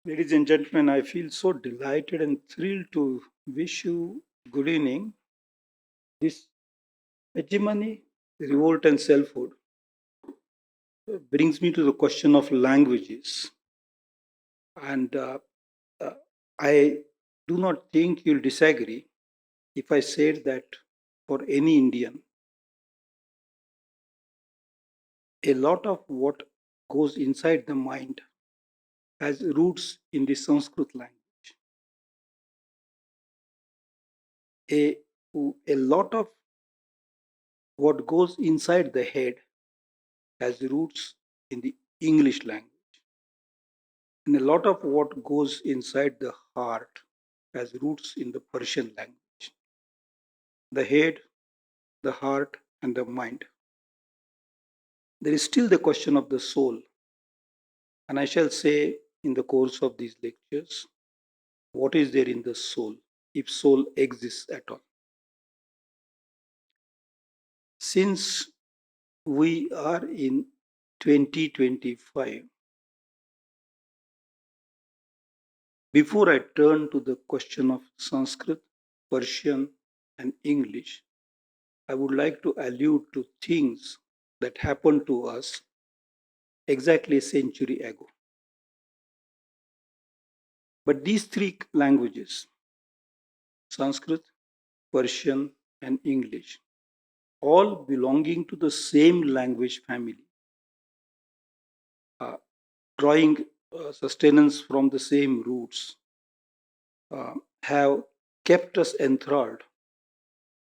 Ladies and gentlemen, I feel so delighted and thrilled to wish you good evening. This hegemony, revolt, and selfhood brings me to the question of languages. And uh, I do not think you'll disagree if I said that for any Indian, a lot of what goes inside the mind has roots in the Sanskrit language. A, a lot of what goes inside the head has roots in the English language. And a lot of what goes inside the heart has roots in the Persian language. The head, the heart, and the mind. There is still the question of the soul. And I shall say in the course of these lectures, what is there in the soul, if soul exists at all. Since we are in 2025, before I turn to the question of Sanskrit, Persian, and English, I would like to allude to things that happened to us exactly a century ago. But these three languages, Sanskrit, Persian, and English, all belonging to the same language family, uh, drawing sustenance from the same roots, have kept us enthralled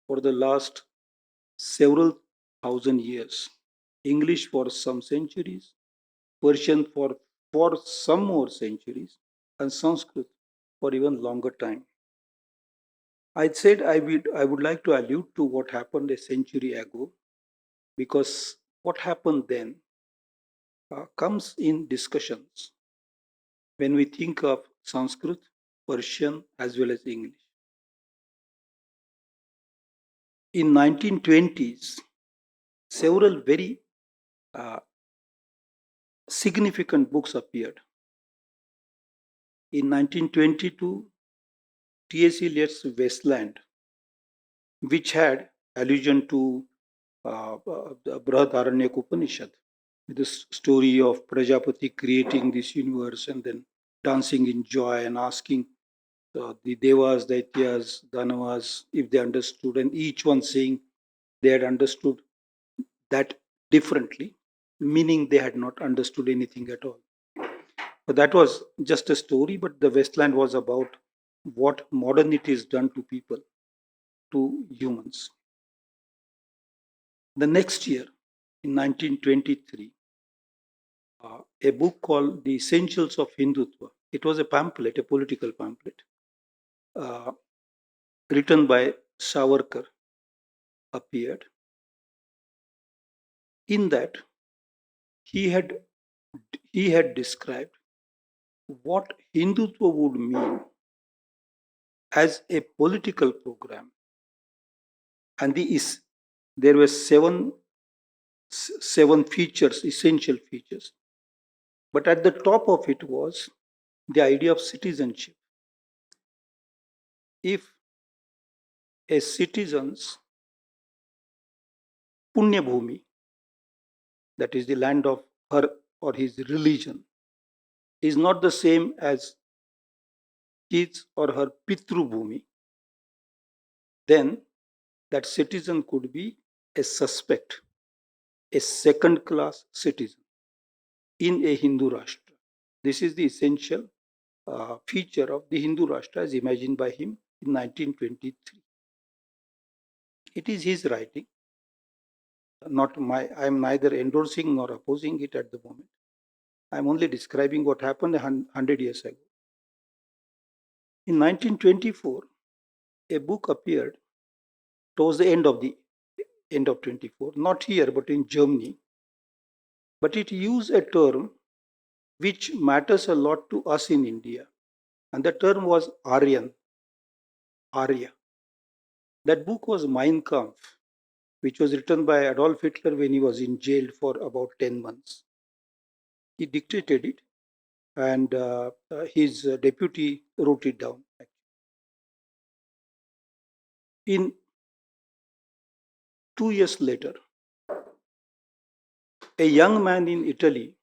for the last several thousand years. English for some centuries, Persian for some more centuries, and Sanskrit for even longer time. I said I would like to allude to what happened a century ago because what happened then comes in discussions when we think of Sanskrit, Persian, as well as English. In 1920s, several very uh, significant books appeared. In 1922, T.S. Eliot's Wasteland, which had allusion to the Brihadaranyaka Upanishad, with the story of Prajapati creating this universe and then dancing in joy and asking the Devas, Daityas, Danavas if they understood, and each one saying they had understood that differently, meaning they had not understood anything at all. But that was just a story, but the Westland was about what modernity has done to people, to humans. The next year, in 1923, a book called The Essentials of Hindutva. It was a pamphlet, a political pamphlet, uh, written by Savarkar, appeared. In that, he had he had described what Hindutva would mean as a political program, and there were seven features, essential features. But at the top of it was the idea of citizenship. If a citizen's punya bhumi, that is the land of her or his religion, is not the same as his or her pitru bhumi, then that citizen could be a suspect, a second class citizen in a Hindu Rashtra. This is the essential feature of the Hindu Rashtra as imagined by him in 1923. It is his writing, not my. I am neither endorsing nor opposing it at the moment. I am only describing what happened 100 years ago. In 1924, a book appeared towards the end of 24, not here but in Germany. But it used a term which matters a lot to us in India, and the term was Aryan, Arya. That book was Mein Kampf, which was written by Adolf Hitler when he was in jail for about 10 months. He dictated it, and his deputy wrote it down. In 2 years later, a young man in Italy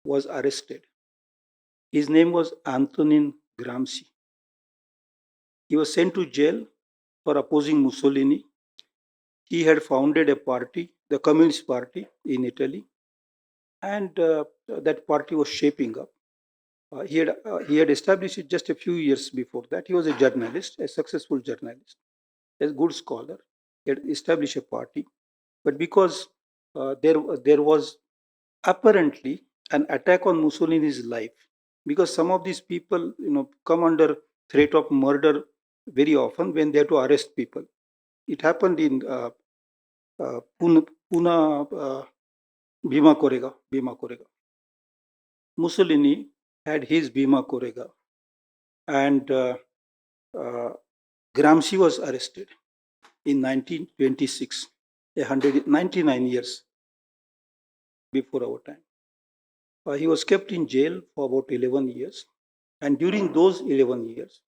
was arrested. His name was Antonin Gramsci. He was sent to jail for opposing Mussolini. He had founded a party, the Communist Party in Italy, and that party was shaping up. He had established it just a few years before that. He was a journalist, a successful journalist, a good scholar. He had established a party, but because there was apparently an attack on Mussolini's life, because some of these people, come under threat of murder very often when they have to arrest people. It happened in Puna, Bhima Korega. Mussolini had his Bhima Korega, and uh, Gramsci was arrested in 1926, 199 years before our time. He was kept in jail for about 11 years, and during those 11 years,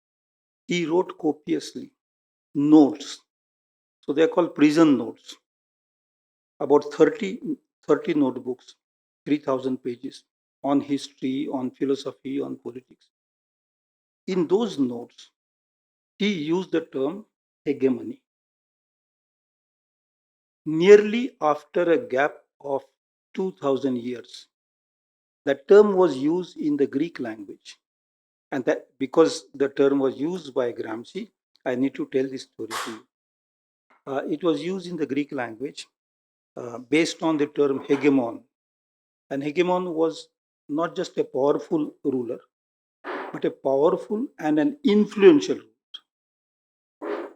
he wrote copiously notes. So they are called prison notes, about 30 notebooks, 3,000 pages on history, on philosophy, on politics. In those notes, he used the term hegemony. Nearly after a gap of 2000 years, the term was used in the Greek language. And that because the term was used by Gramsci, I need to tell this story to you. It was used in the Greek language based on the term hegemon. And hegemon was not just a powerful ruler, but a powerful and an influential ruler.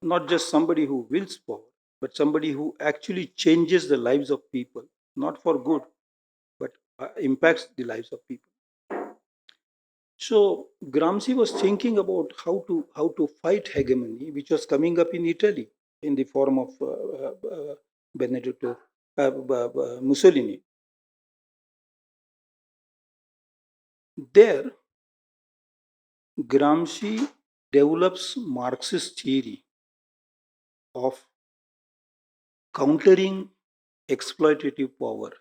Not just somebody who wills power, but somebody who actually changes the lives of people, not for good, but impacts the lives of people. So Gramsci was thinking about how to fight hegemony, which was coming up in Italy in the form of Benedetto Mussolini. There, Gramsci develops Marxist theory of countering exploitative power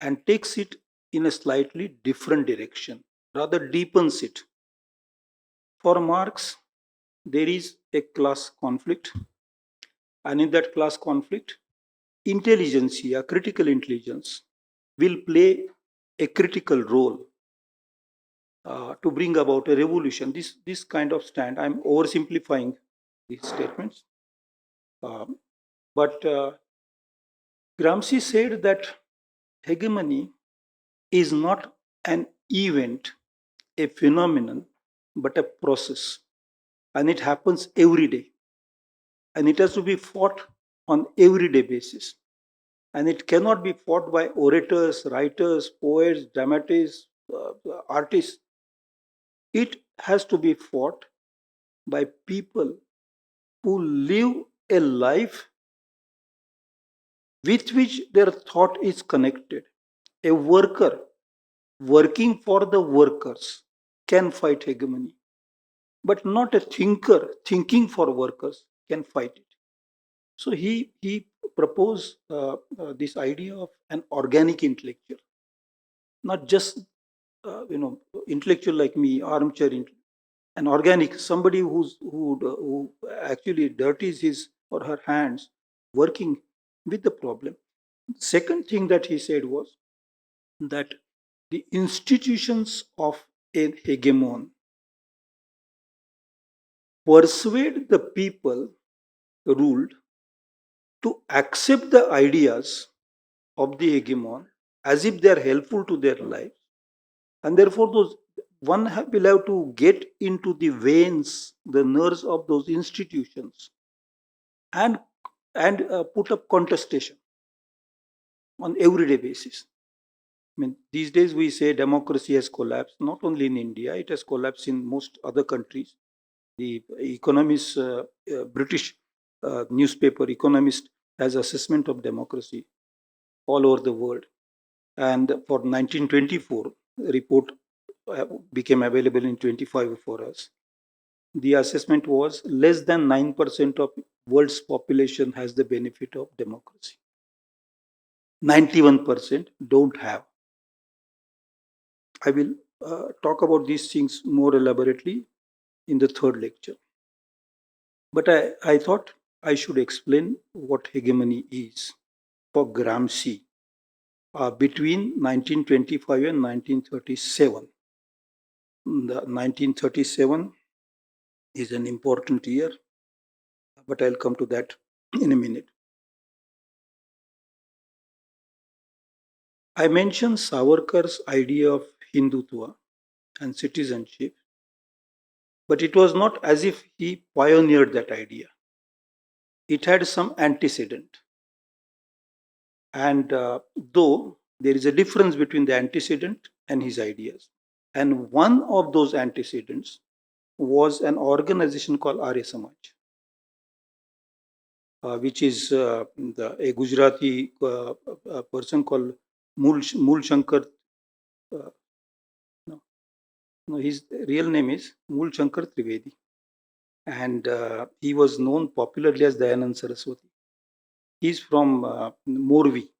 and takes it in a slightly different direction, rather deepens it. For Marx, there is a class conflict, and in that class conflict, intelligentsia, critical intelligence, will play a critical role to bring about a revolution. This kind of stand, I'm oversimplifying these statements, um, but Gramsci said that hegemony is not an event, a phenomenon, but a process, and it happens every day, and it has to be fought on everyday basis, and it cannot be fought by orators, writers, poets, dramatists, artists. It has to be fought by people who live a life with which their thought is connected. A worker working for the workers can fight hegemony, but not a thinker thinking for workers can fight it. So he proposed this idea of an organic intellectual, not just intellectual like me, armchair an organic, somebody who actually dirties his or her hands working with the problem. Second thing that he said was that the institutions of a hegemon persuade the people ruled to accept the ideas of the hegemon as if they are helpful to their lives, and therefore those will have to get into the veins, the nerves of those institutions, and put up contestation on everyday basis. I mean, these days we say democracy has collapsed. Not only in India, it has collapsed in most other countries. The Economist, British newspaper Economist, has assessment of democracy all over the world. And for 1924, report became available in 25 for us. The assessment was less than 9% of world's population has the benefit of democracy. 91% don't have. I will talk about these things more elaborately in the third lecture. But I thought I should explain what hegemony is for Gramsci between 1925 and 1937. The 1937 is an important year, but I'll come to that in a minute. I mentioned Savarkar's idea of Hindutva and citizenship, but it was not as if he pioneered that idea. It had some antecedent. And though there is a difference between the antecedent and his ideas. And one of those antecedents was an organization called Arya Samaj, which is a Gujarati person called Mool Shankar. No, no, his real name is Mool Shankar Trivedi. And he was known popularly as Dayanand Saraswati. He's from Morvi,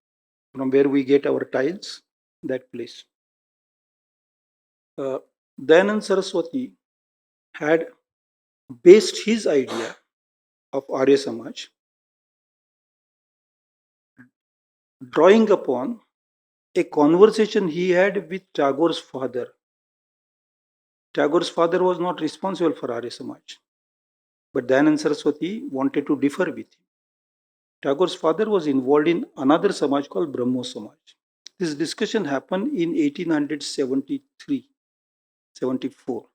from where we get our tiles, that place. Dayanand Saraswati had based his idea of Arya Samaj drawing upon a conversation he had with Tagore's father. Tagore's father was not responsible for Arya Samaj, but Dayanand Saraswati wanted to differ with him. Tagore's father was involved in another Samaj called Brahmo Samaj. This discussion happened in 1873, 74.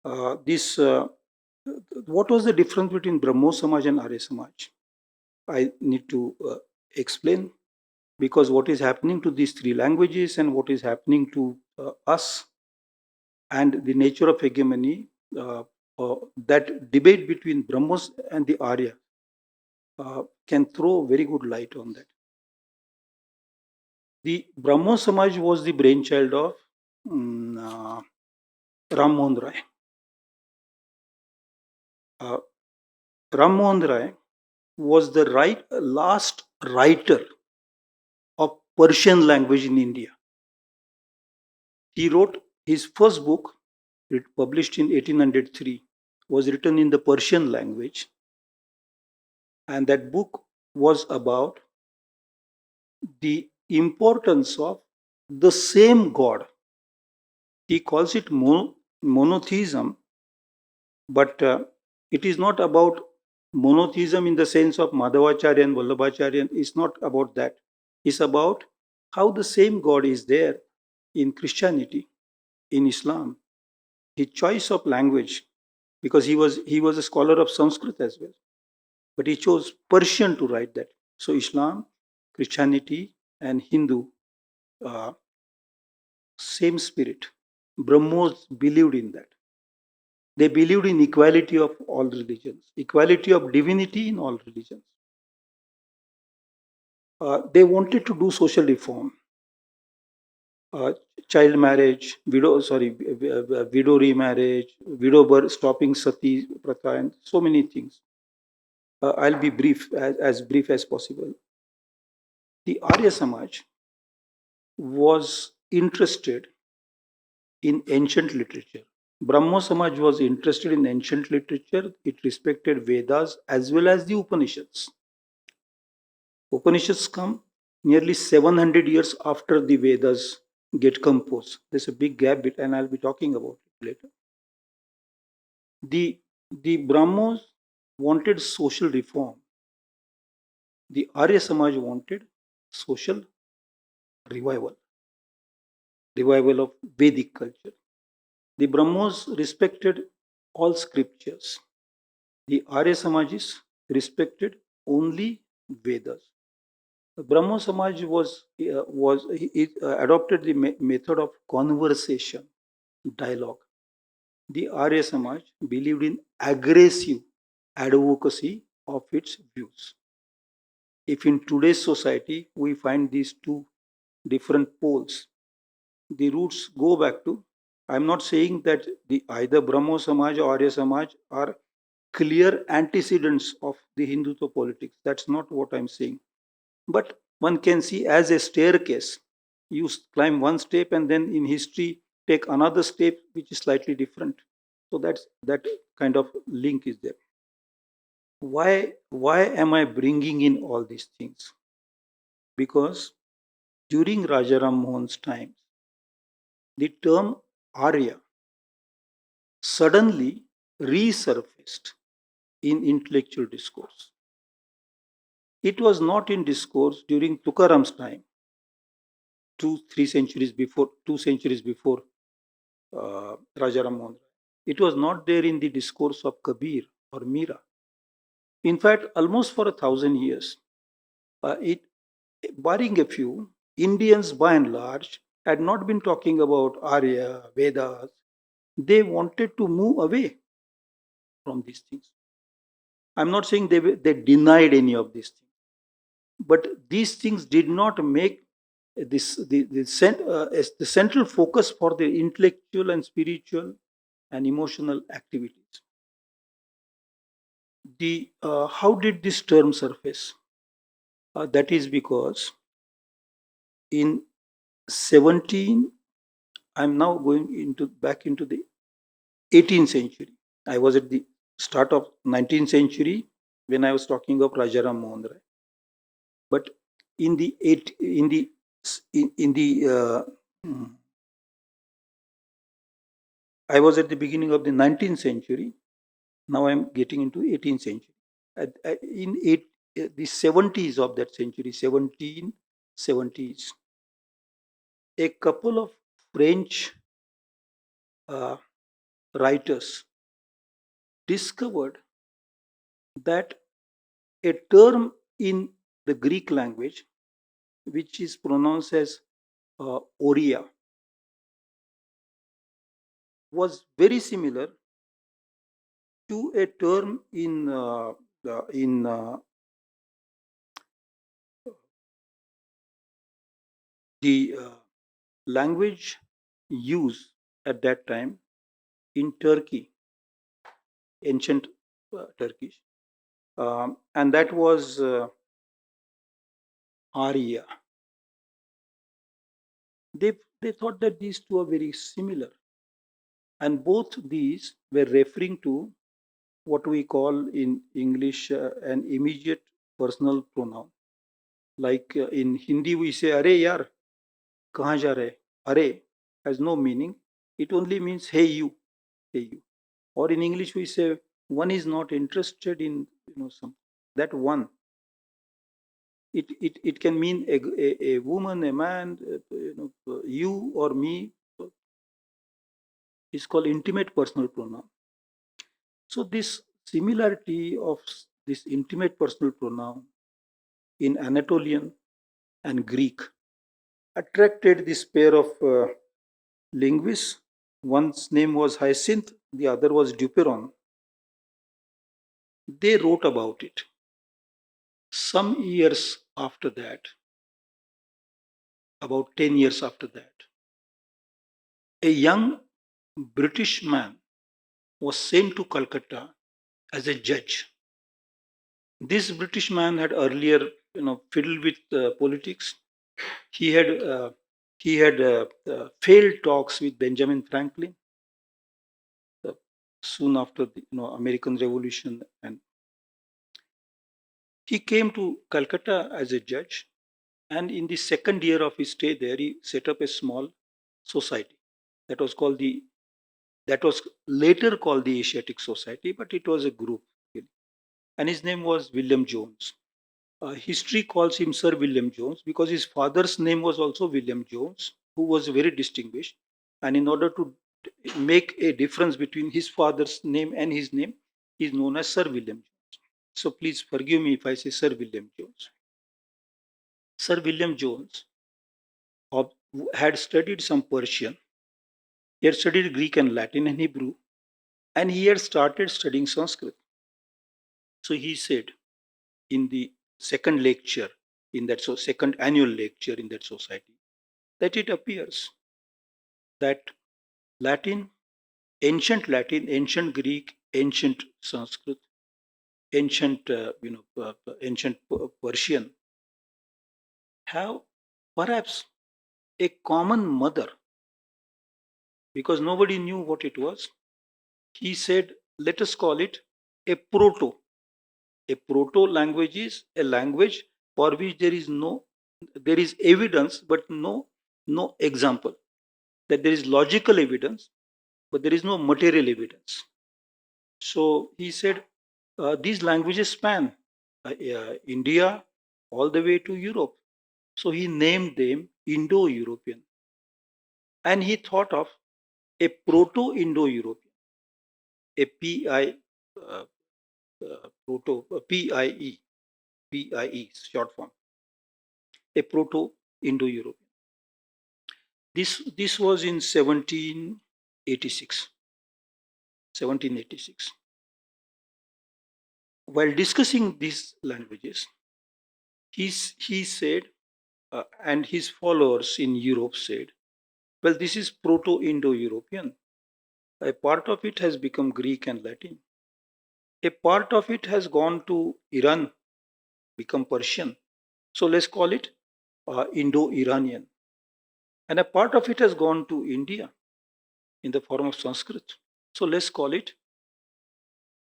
What was the difference between Brahmo Samaj and Arya Samaj? I need to explain, because what is happening to these three languages and what is happening to us and the nature of hegemony, that debate between Brahmos and the Arya can throw very good light on that. The Brahmo Samaj was the brainchild of Ram Mohan Rai. Ram Mohan Rai was the last writer of Persian language in India. He wrote his first book, published in 1803, was written in the Persian language. And that book was about the importance of the same God. He calls it monotheism, but it is not about monotheism in the sense of Madhavacharya and Vallabhacharya. It's not about that. It's about how the same God is there in Christianity, in Islam. His choice of language, because he was a scholar of Sanskrit as well, but he chose Persian to write that. So Islam, Christianity, and Hindu, same spirit. Brahmos believed in that. They believed in equality of all religions, equality of divinity in all religions. They wanted to do social reform, child marriage, widow remarriage, stopping sati pratha, and so many things. I'll be brief, as brief as possible. The Arya Samaj was interested in ancient literature. Brahmo Samaj was interested in ancient literature. It respected Vedas as well as the Upanishads. Upanishads come nearly 700 years after the Vedas get composed. There's a big gap, and I'll be talking about it later. The Brahmos wanted social reform. The Arya Samaj wanted social revival, revival of Vedic culture. The Brahmos respected all scriptures. The Arya Samajis respected only Vedas. The Brahmo Samaj adopted the method of conversation, dialogue. The Arya Samaj believed in aggressive advocacy of its views. If in today's society we find these two different poles. The roots go back to, I'm not saying that the either Brahmo Samaj or Arya Samaj are clear antecedents of the Hindutva politics. That's not what I'm saying. But one can see as a staircase. You climb one step and then in history take another step which is slightly different. So that kind of link is there. Why am I bringing in all these things? Because during Rajaram Mohan's time, the term Arya suddenly resurfaced in intellectual discourse. It was not in discourse during Tukaram's time, 2 centuries before Rajaram Mohan. It was not there in the discourse of Kabir or Mira. In fact, almost for 1,000 years, it, barring a few, Indians by and large had not been talking about Arya, Vedas. They wanted to move away from these things. I'm not saying they denied any of these things, but these things did not make the central focus for the intellectual and spiritual and emotional activities. The How did this term surface? That is because in 17, I'm now going into back into the 18th century. I was at the start of 19th century when I was talking of Rajaram Mohan Rai. But in the eight in the I was at the beginning of the 19th century. Now I'm getting into 18th century. In the 70s of that century, 1770s, a couple of French uh, writers discovered that a term in the Greek language, which is pronounced as Oria, was very similar to a term in the language used at that time in Turkey, ancient Turkish, and that was Arya. They thought that these two are very similar, and both these were referring to what we call in English an immediate personal pronoun. Like in Hindi, we say "Are yaar, kahan ja rahe?" Are has no meaning; it only means "Hey you, hey you." Or in English, we say one is not interested in some that one. It can mean a woman, a man, you or me. It's called intimate personal pronoun. So this similarity of this intimate personal pronoun in Anatolian and Greek attracted this pair of linguists. One's name was Hyacinth, the other was Duperon. They wrote about it. Some years after that, about 10 years after that, a young British man was sent to Calcutta as a judge. This British man had earlier, fiddled with politics. He had failed talks with Benjamin Franklin uh, soon after the American Revolution, and he came to Calcutta as a judge. And in the second year of his stay there, he set up a small society that was called the that was later called the Asiatic Society, but it was a group, really. And his name was William Jones. History calls him Sir William Jones because his father's name was also William Jones, who was very distinguished. And in order to make a difference between his father's name and his name, he is known as Sir William Jones. So please forgive me if I say Sir William Jones. Sir William Jones had studied some Persian. He had studied Greek and Latin and Hebrew, and he had started studying Sanskrit. So he said in the second lecture in that second annual lecture in that society, that it appears that Latin, ancient Greek, ancient Sanskrit, ancient Persian have perhaps a common mother because nobody knew what it was. He said, let us call it a proto. A proto language is a language for which there is evidence, but no example. That there is logical evidence, but there is no material evidence. So he said, these languages span India all the way to Europe. So he named them Indo European. And he thought of a proto Indo European, a PI, proto, PIE, short form, a proto Indo European. This was in 1786. 1786. While discussing these languages, he said, and his followers in Europe said, well, this is Proto Indo European. A part of it has become Greek and Latin. A part of it has gone to Iran, become Persian. So let's call it Indo Iranian. And a part of it has gone to India in the form of Sanskrit. So let's call it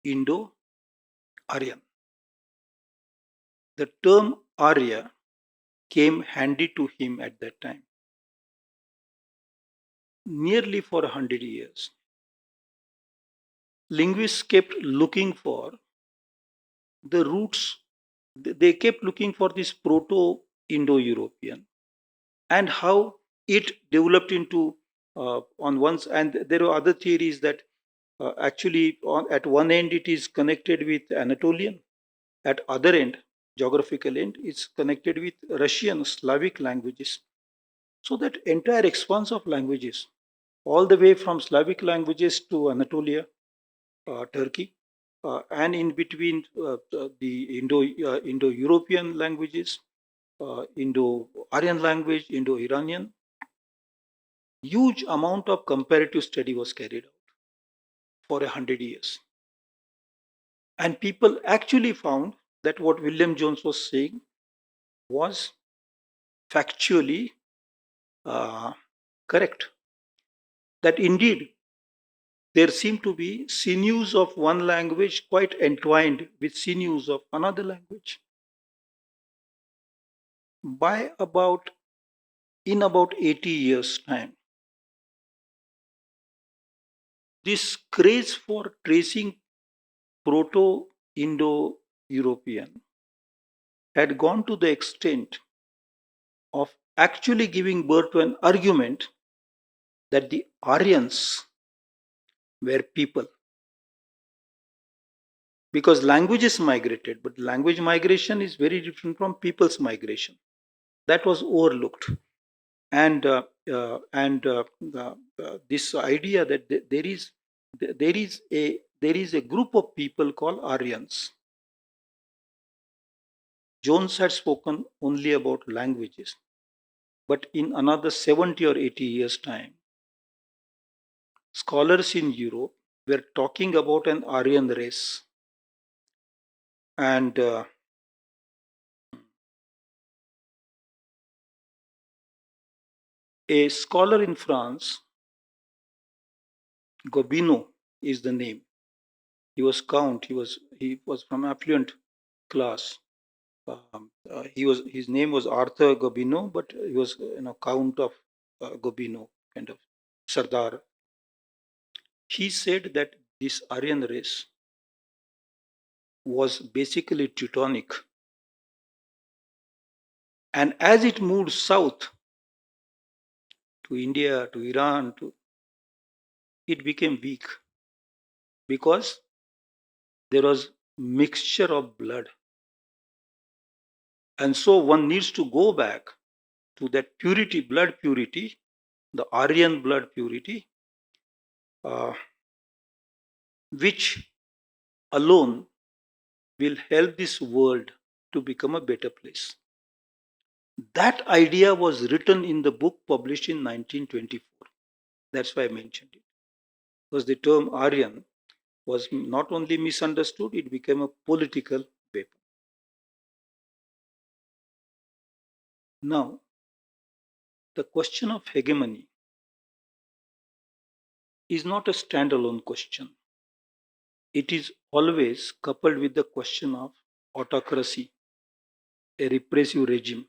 Indo Aryan. The term Arya came handy to him at that time, nearly for 100 years. Linguists kept looking for the roots, they kept looking for this proto Indo European and how it developed into on one's, and there are other theories that actually at one end it is connected with Anatolian, at other end, geographical end, it's connected with Russian, Slavic languages. So that entire expanse of languages, all the way from Slavic languages to Anatolia, Turkey, and in between the Indo-European languages, Indo-Aryan language, Indo-Iranian, huge amount of comparative study was carried out for 100 years. And people actually found that what William Jones was saying was factually correct. That indeed there seem to be sinews of one language quite entwined with sinews of another language. By about 80 years' time, this craze for tracing Proto Indo European had gone to the extent of actually giving birth to an argument that the Aryans were people. Because languages migrated, but language migration is very different from people's migration. That was overlooked. And this idea that there is a group of people called Aryans. Jones had spoken only about languages, but in another 70 or 80 years' time, scholars in Europe were talking about an Aryan race. And a scholar in France, Gobineau is the name. He was count. He was from affluent class. His name was Arthur Gobineau, but he was count of Gobineau, kind of Sardar. He said that this Aryan race was basically Teutonic, and as it moved south to India, to Iran, it became weak because there was mixture of blood, and so one needs to go back to that purity, blood purity, the Aryan blood purity, which alone will help this world to become a better place. That idea was written in the book published in 1924. That's why I mentioned it. Because the term Aryan was not only misunderstood, it became a political weapon. Now, the question of hegemony is not a standalone question. It is always coupled with the question of autocracy, a repressive regime,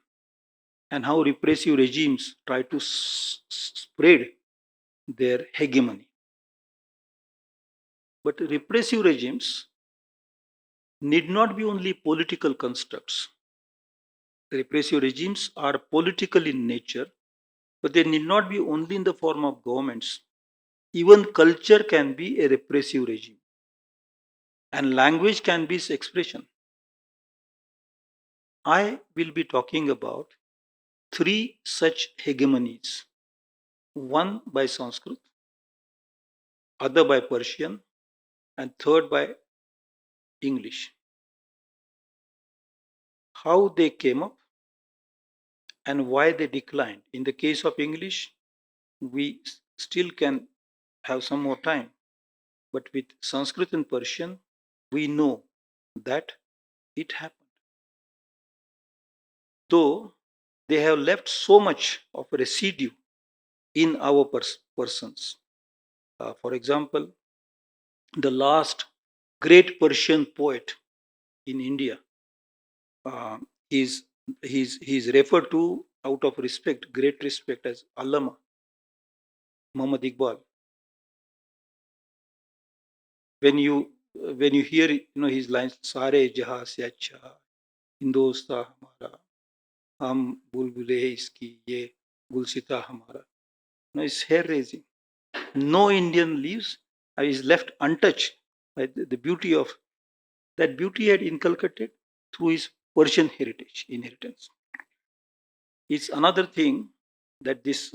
and how repressive regimes try to spread their hegemony. But repressive regimes need not be only political constructs. Repressive regimes are political in nature, but they need not be only in the form of governments. Even culture can be a repressive regime, and language can be its expression. I will be talking about three such hegemonies, one by Sanskrit, other by Persian, and third by English. How they came up and why they declined. In the case of English, we still can have some more time, but with Sanskrit and Persian, we know that it happened. Though they have left so much of residue in our persons. For example, the last great Persian poet in India uh, is he's referred to out of respect, great respect, as Allama Muhammad Iqbal. When you hear his lines, "Sare jahan se acha Hindostan हमारा हम बुलबुले iski ye gulsita hamara." No, it's hair raising. No Indian lives is left untouched by the beauty of that beauty had inculcated through his Persian inheritance. It's another thing that these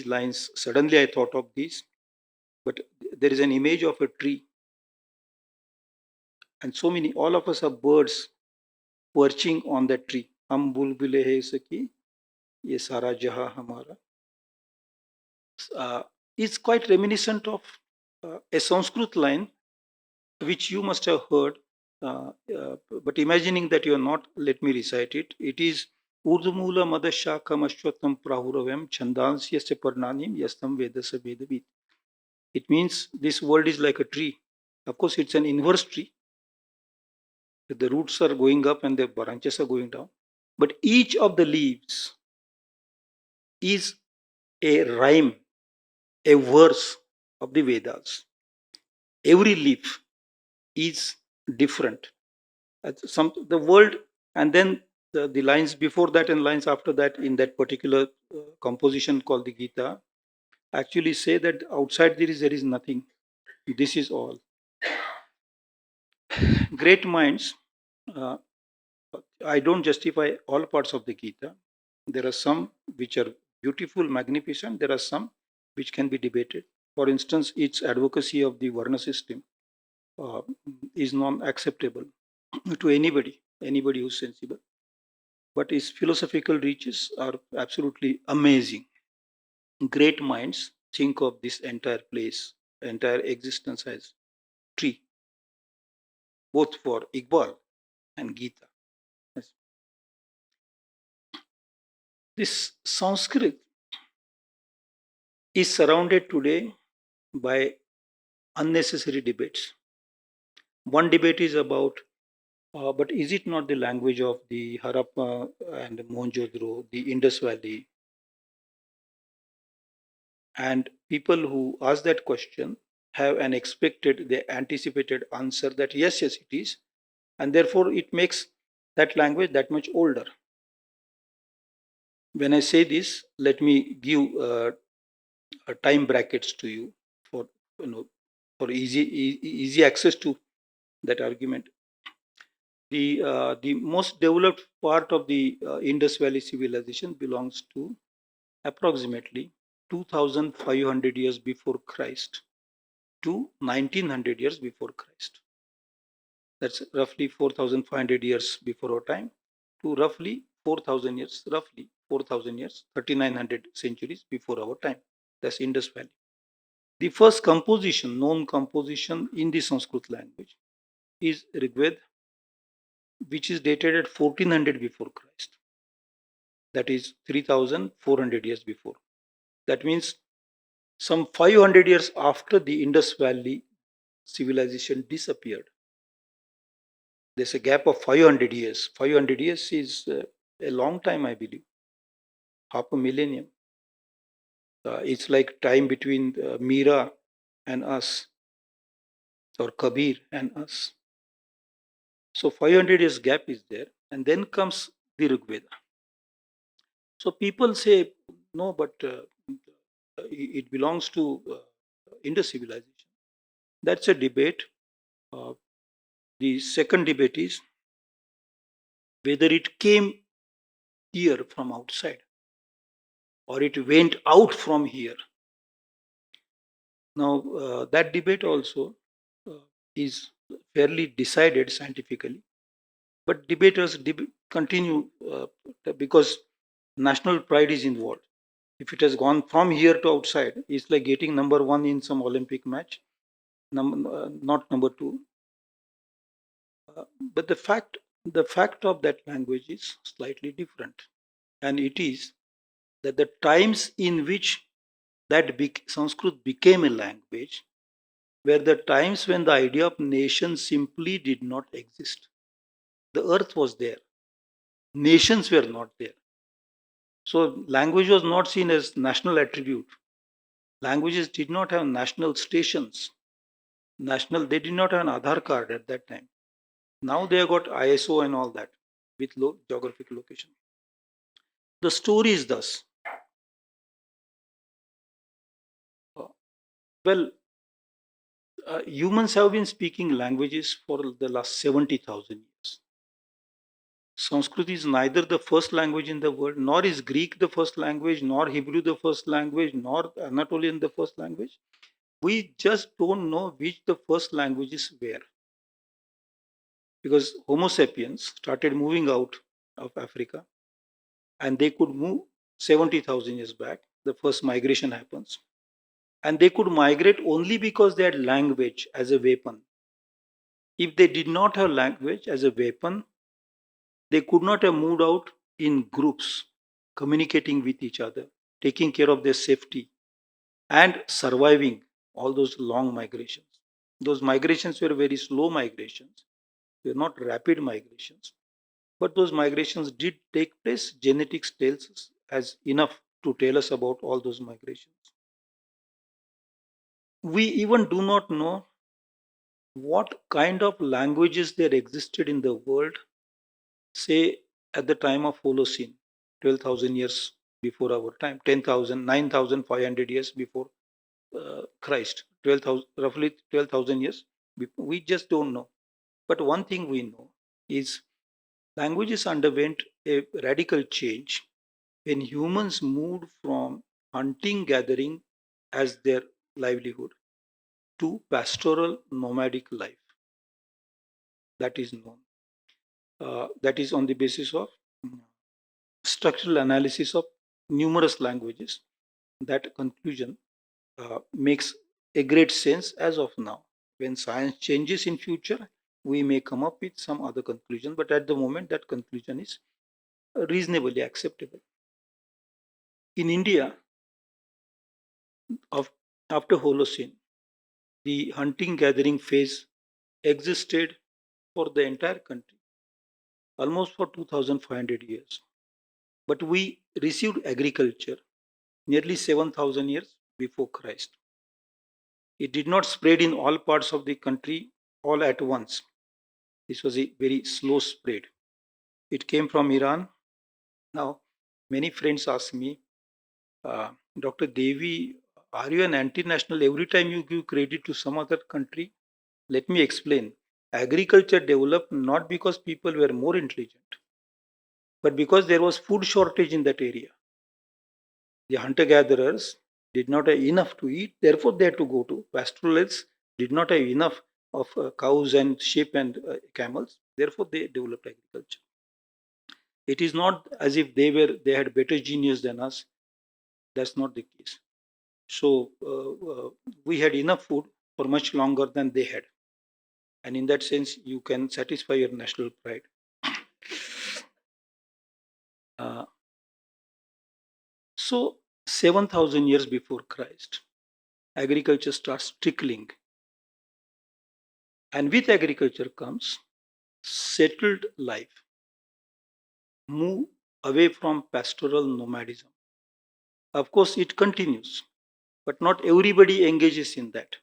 lines, suddenly I thought of these, but there is an image of a tree, and so many, all of us are birds perching on that tree. Hum bulbule hai saki, ye sara jaha hamara. Is quite reminiscent of a Sanskrit line which you must have heard, but imagining that you are not, let me recite it. It is Urdumula Madashakam Ashwatam Prahuravem Chandansya Parnanim Yastam Vedasa Vedavid. It means this world is like a tree. Of course, it's an inverse tree. The roots are going up and the branches are going down. But each of the leaves is a rhyme, a verse of the Vedas. Every leaf is different. The world, and then the lines before that and lines after that in that particular composition called the Gita actually say that outside there is nothing. This is all. Great minds. Uh, I don't justify all parts of the Gita. There are some which are beautiful, magnificent. There are some which can be debated. For instance, its advocacy of the Varna system uh, is non-acceptable to anybody who's sensible. But its philosophical reaches are absolutely amazing. Great minds think of this entire place, entire existence as tree, both for Iqbal and Gita. Yes. This Sanskrit is surrounded today by unnecessary debates. One debate is about, but is it not the language of the Harappa and Mohenjo-daro, the Indus Valley? And people who ask that question have an they anticipated answer that yes, it is, and therefore it makes that language that much older. When I say this, let me give time brackets to you for for easy access to that argument. The most developed part of the Indus Valley civilization belongs to approximately 2,500 years before Christ to 1900 years before Christ. That's roughly 4,500 years before our time to roughly 4,000 years, roughly 4,000 years, 3,900 centuries before our time. That's Indus Valley. The first composition, known composition in the Sanskrit language is Rigved, which is dated at 1400 before Christ. That is 3,400 years before. That means some 500 years after the Indus Valley civilization disappeared. There's a gap of 500 years. 500 years is a long time, I believe, half a millennium. It's like time between Mira and us, or Kabir and us. So 500 years gap is there, and then comes the Rig Veda. So people say no, but it belongs to Indus civilization. That's a debate. Uh, the second debate is whether it came here from outside or it went out from here. Now, that debate also is fairly decided scientifically, but debaters continue because national pride is involved. If it has gone from here to outside, it's like getting number one in some Olympic match, not number two. But the fact of that language is slightly different, and it is that the times in which that Sanskrit became a language were the times when the idea of nation simply did not exist. The earth was there, nations were not there. So language was not seen as national attribute. Languages did not have national stations. They did not have an Aadhaar card at that time. Now they have got ISO and all that with low geographic location. The story is thus. Uh, well, humans have been speaking languages for the last 70,000 years. Sanskrit is neither the first language in the world, nor is Greek the first language, nor Hebrew the first language, nor Anatolian the first language. We just don't know which the first languages were. Because Homo sapiens started moving out of Africa and they could move 70,000 years back. The first migration happens. And they could migrate only because they had language as a weapon. If they did not have language as a weapon, they could not have moved out in groups, communicating with each other, taking care of their safety, and surviving all those long migrations. Those migrations were very slow migrations, they were not rapid migrations. But those migrations did take place. Genetics tells us as enough to tell us about all those migrations. We even do not know what kind of languages there existed in the world, say at the time of Holocene, 12,000 years before our time, 10,000, 9,500 years before Christ, 12,000, roughly 12,000 years. We just don't know. But one thing we know is languages underwent a radical change when humans moved from hunting gathering as their livelihood to pastoral nomadic life. That is known. That is on the basis of structural analysis of numerous languages. That conclusion makes a great sense as of now. When science changes in future, we may come up with some other conclusion, but at the moment that conclusion is reasonably acceptable. In India, after Holocene, the hunting gathering phase existed for the entire country, almost for 2,500 years. But we received agriculture nearly 7,000 years before Christ. It did not spread in all parts of the country all at once. This was a very slow spread. It came from Iran. Now, many friends ask me, Dr. Devi, are you an anti-national every time you give credit to some other country? Let me explain. Agriculture developed not because people were more intelligent, but because there was food shortage in that area. The hunter-gatherers did not have enough to eat, therefore they had to go to pastoralists, did not have enough of cows and sheep and camels, therefore they developed agriculture. It is not as if they had better genius than us. That's not the case. So we had enough food for much longer than they had, and in that sense, you can satisfy your national pride. Uh, so 7,000 years before Christ, agriculture starts trickling, and with agriculture comes settled life, move away from pastoral nomadism. Of course, it continues, but not everybody engages in that.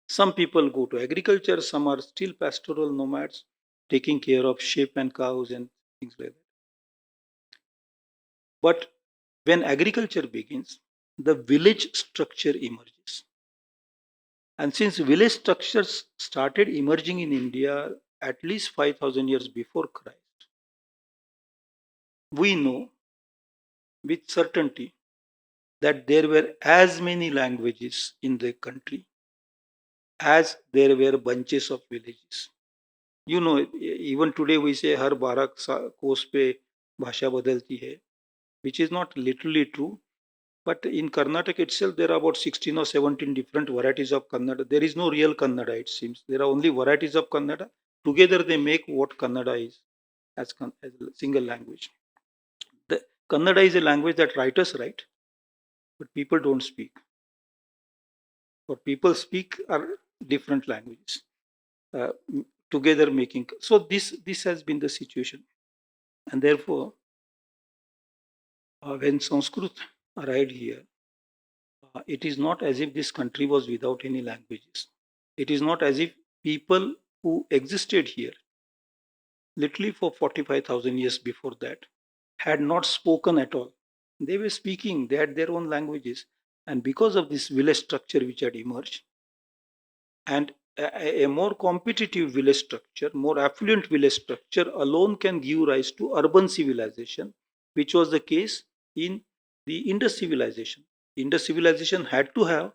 Some people go to agriculture, some are still pastoral nomads, taking care of sheep and cows and things like that. But when agriculture begins, the village structure emerges. And since village structures started emerging in India at least 5,000 years before Christ, we know with certainty that there were as many languages in the country as there were bunches of villages. You know, even today we say हर 12 कोस पे भाषा बदलती है, which is not literally true. But in Karnataka itself, there are about 16 or 17 different varieties of Kannada. There is no real Kannada, it seems. There are only varieties of Kannada. Together they make what Kannada is as a single language. The Kannada is a language that writers write, but people don't speak. What people speak are different languages. Uh, Together making. So this has been the situation. And therefore, when Sanskrit arrived here, it is not as if this country was without any languages. It is not as if people who existed here, literally for 45,000 years before that, had not spoken at all. They were speaking, they had their own languages. And because of this village structure which had emerged, and a more competitive village structure, more affluent village structure alone can give rise to urban civilization, which was the case in the Indus civilization. Indus civilization had to have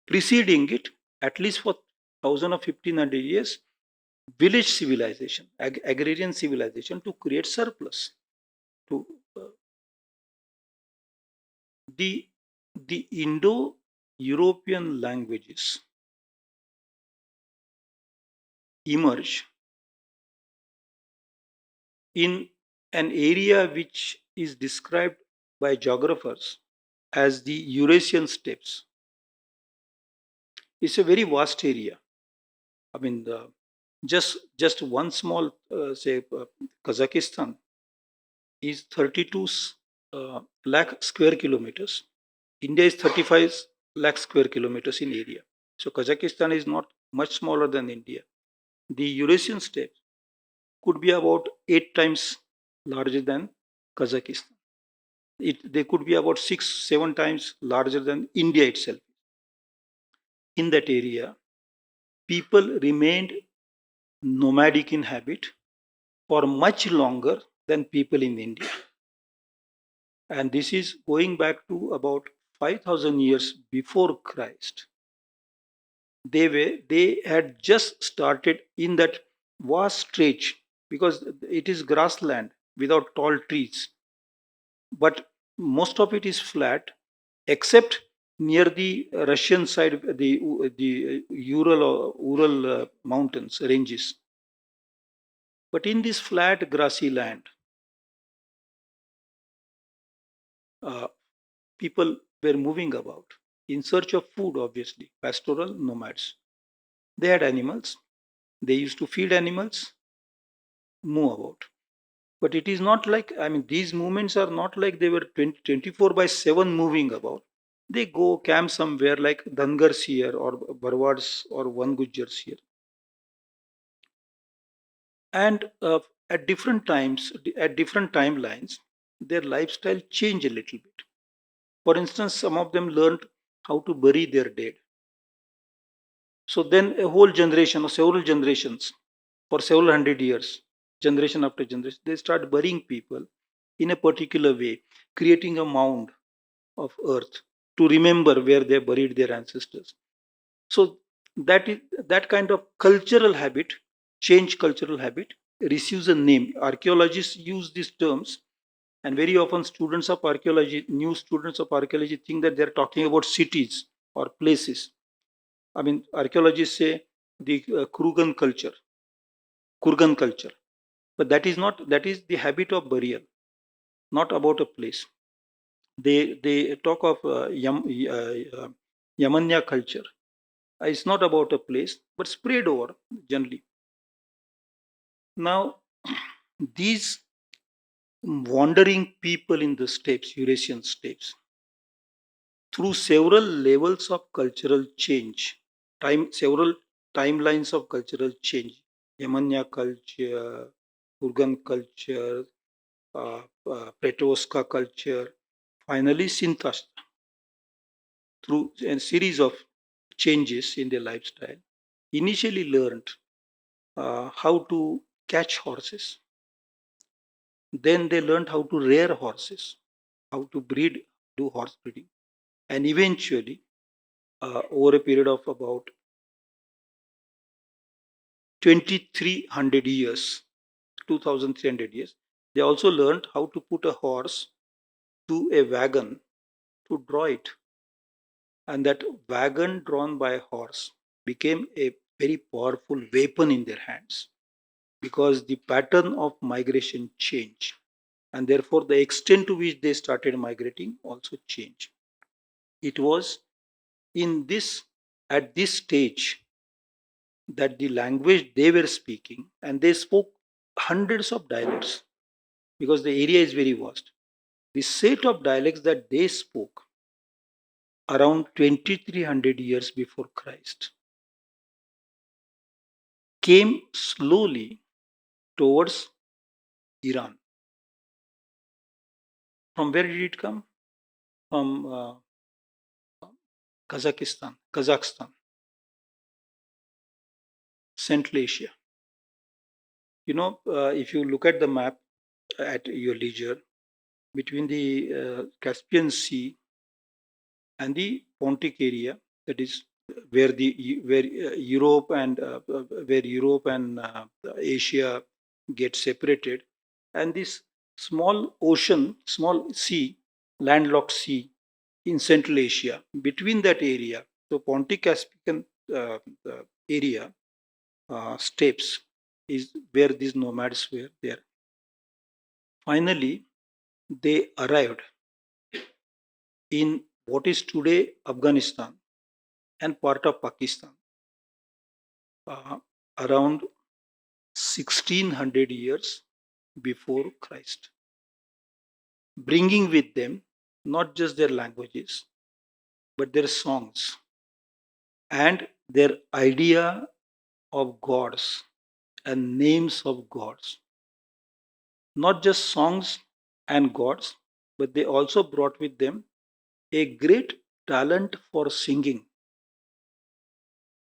preceding it, at least for 1000 or 1500 years, village civilization, agrarian civilization to create surplus. To the Indo-European languages emerge in an area which is described by geographers as the Eurasian steppes. It's a very vast area. I mean, just one small, say, Kazakhstan is 32 lakh square kilometers. India is 35 lakh square kilometers in area. So Kazakhstan is not much smaller than India. The Eurasian steppes could be about 8 times larger than Kazakhstan. They could be about 6, 7 times larger than India itself. In that area, people remained nomadic in habit for much longer than people in India. And this is going back to about 5,000 years before Christ. They had just started in that vast stretch, because it is grassland without tall trees, but most of it is flat except near the Russian side, the Ural mountains ranges. But in this flat grassy land, uh, people were moving about in search of food, obviously, pastoral nomads. They had animals, they used to feed animals, move about. But it is not like, I mean, these movements are not like they were 24 by 7 moving about. They go camp somewhere like Dangars here or Barwads or One Gujars here. And at different times, at different timelines, their lifestyle changed a little bit. For instance, some of them learned how to bury their dead. So then a whole generation or several generations for several hundred years, generation after generation, they start burying people in a particular way, creating a mound of earth to remember where they buried their ancestors. So that kind of cultural habit, change cultural habit, receives a name. Archaeologists use these terms And very often students of archaeology, new students of archaeology, think that they're talking about cities or places. I mean, archaeologists say the Kurgan culture, but that is not. That is the habit of burial, not about a place. They talk of Yamanya culture. It's not about a place, but spread over generally. Now, these wandering people in the steppes, Eurasian steppes, through several levels of cultural change, several timelines of cultural change, Yamanya culture, Kurgan culture, Pretoska culture, finally Sinthasta, through a series of changes in their lifestyle, initially learned how to catch horses. Then they learned how to rear horses, how to breed, do horse breeding. And eventually, over a period of about 2300 years, 2300 years, they also learned how to put a horse to a wagon to draw it. And that wagon drawn by a horse became a very powerful weapon in their hands because the pattern of migration changed. And therefore, the extent to which they started migrating also changed. It was in this, at this stage, that the language they were speaking, and they spoke hundreds of dialects because the area is very vast. The set of dialects that they spoke around 2300 years before Christ came slowly towards Iran. From where did it come? From Kazakhstan, Central Asia. If you look at the map at your leisure, between the Caspian Sea and the Pontic area, that is where Europe and Asia get separated, and this small ocean, small sea, landlocked sea in Central Asia, between that area, so Pontic Caspian area, steppes is where these nomads were there. Finally, they arrived in what is today Afghanistan and part of Pakistan uh, around 1600 years before Christ, bringing with them not just their languages, but their songs and their idea of gods and names of gods. Not just songs and gods, but they also brought with them a great talent for singing,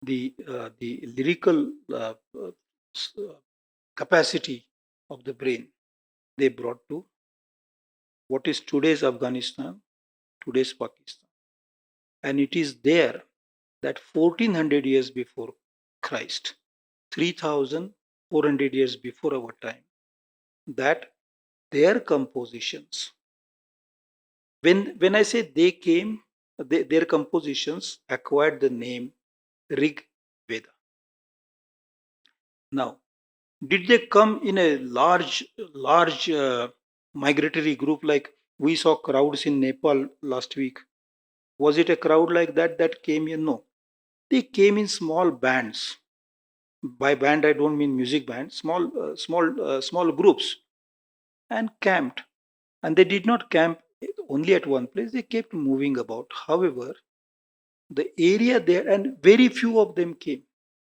the lyrical capacity of the brain they brought to what is today's Afghanistan, today's Pakistan. And it is there that 1400 years before Christ, 3400 years before our time, that their compositions, when I say they came, their compositions acquired the name Rig Veda. Now, did they come in a large migratory group like we saw crowds in Nepal last week? Was it a crowd like that came in? No, they came in small bands. By band, I don't mean music band. Small groups, and camped. And they did not camp only at one place. They kept moving about. However, the area there, and very few of them came.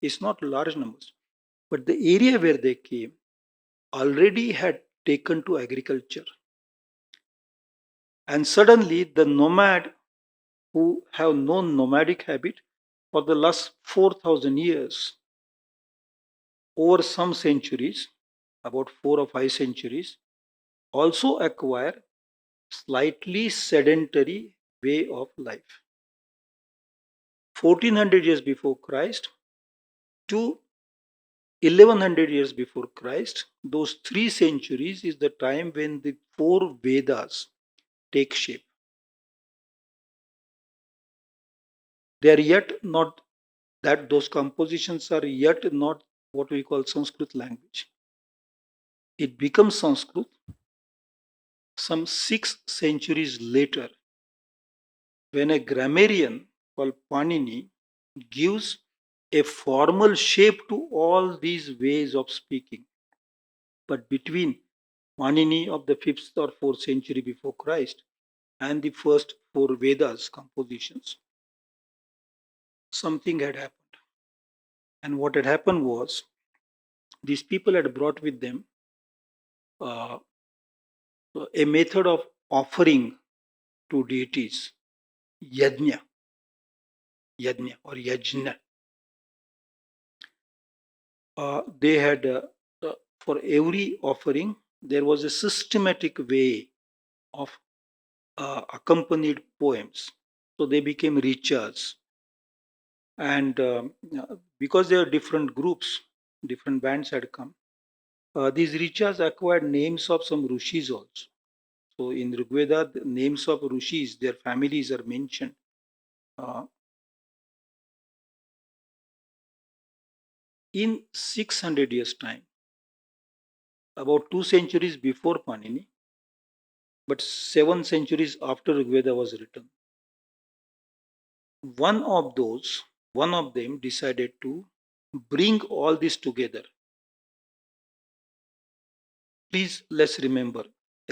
It's not large numbers, but the area where they came already had taken to agriculture. And suddenly, the nomad who have known nomadic habit for the last 4,000 years, over some centuries, about 4 or 5 centuries, also acquire slightly sedentary way of life. 1400 years before Christ to 1100 years before Christ, those 3 centuries is the time when the 4 Vedas take shape. They are yet not that those compositions are yet not what we call Sanskrit language. It becomes Sanskrit some 6 centuries later when a grammarian called Panini gives a formal shape to all these ways of speaking. But between Panini of the 5th or 4th century before Christ and the first 4 Vedas compositions, something had happened. And what had happened was these people had brought with them uh, a method of offering to deities, yajna, yajna or yajna. They had, for every offering, there was a systematic way of accompanied poems. So they became riches. And because there are different groups, different bands had come, these riches acquired names of some rishis also. So in Rigveda, the names of rishis, their families are mentioned. Uh, in 600 years' time, about 2 centuries before Panini, but 7 centuries after Rigveda was written, one of those, one of them decided to bring all this together. Please, let's remember,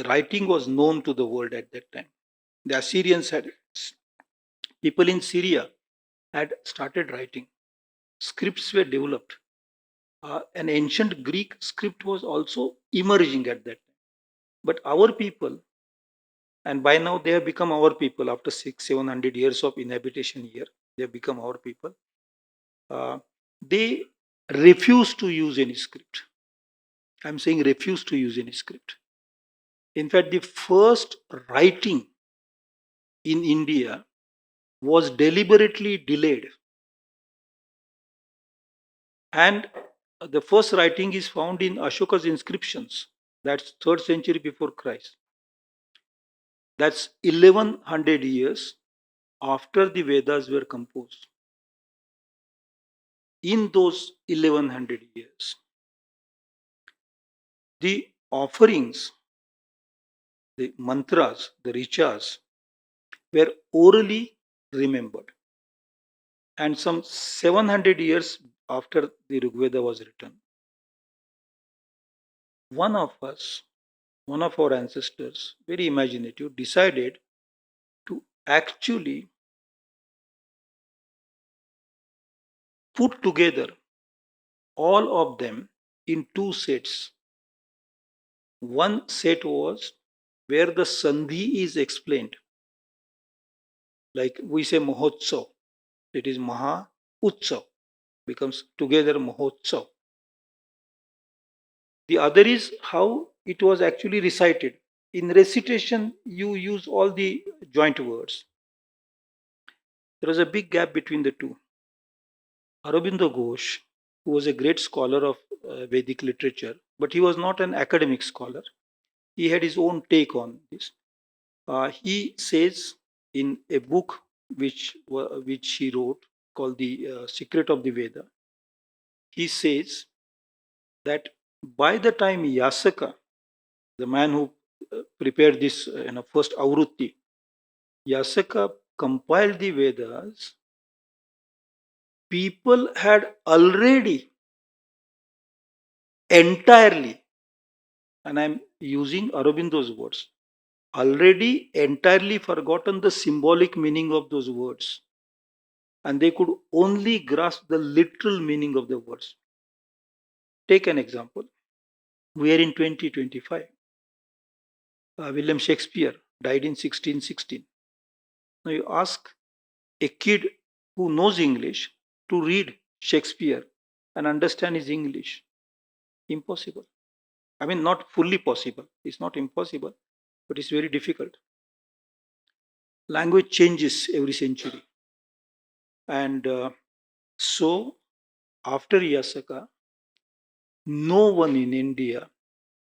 writing was known to the world at that time. The Assyrians had, people in Syria had started writing. Scripts were developed. An ancient Greek script was also emerging at that time. But our people, and by now they have become our people after 700 years of inhabitation here, they have become our people. They refuse to use any script. I'm saying refuse to use any script. In fact, the first writing in India was deliberately delayed. And the first writing is found in Ashoka's inscriptions. That's 3rd century before Christ. That's 1100 years after the Vedas were composed. In those 1100 years, the offerings, the mantras, the riches were orally remembered. And some 700 years after the Rigveda was written, one of us, one of our ancestors, very imaginative, decided to actually put together all of them in 2 sets. One set was where the Sandhi is explained, like we say Mahotsav, it is Maha Utsav, becomes together Mahotsav. The other is how it was actually recited. In recitation, you use all the joint words. There was a big gap between the two. Aurobindo Ghosh, who was a great scholar of Vedic literature, but he was not an academic scholar. He had his own take on this. He says in a book which he wrote called The Secret of the Veda, he says that by the time Yasaka, the man who prepared this first Avrutti, Yasaka compiled the Vedas, people had already entirely, and I'm using Aurobindo's words, already entirely forgotten the symbolic meaning of those words. And they could only grasp the literal meaning of the words. Take an example. We are in 2025. William Shakespeare died in 1616. Now you ask a kid who knows English to read Shakespeare and understand his English. Impossible. I mean, not fully possible. It's not impossible, but it's very difficult. Language changes every century. And so, after Yasaka, No one in India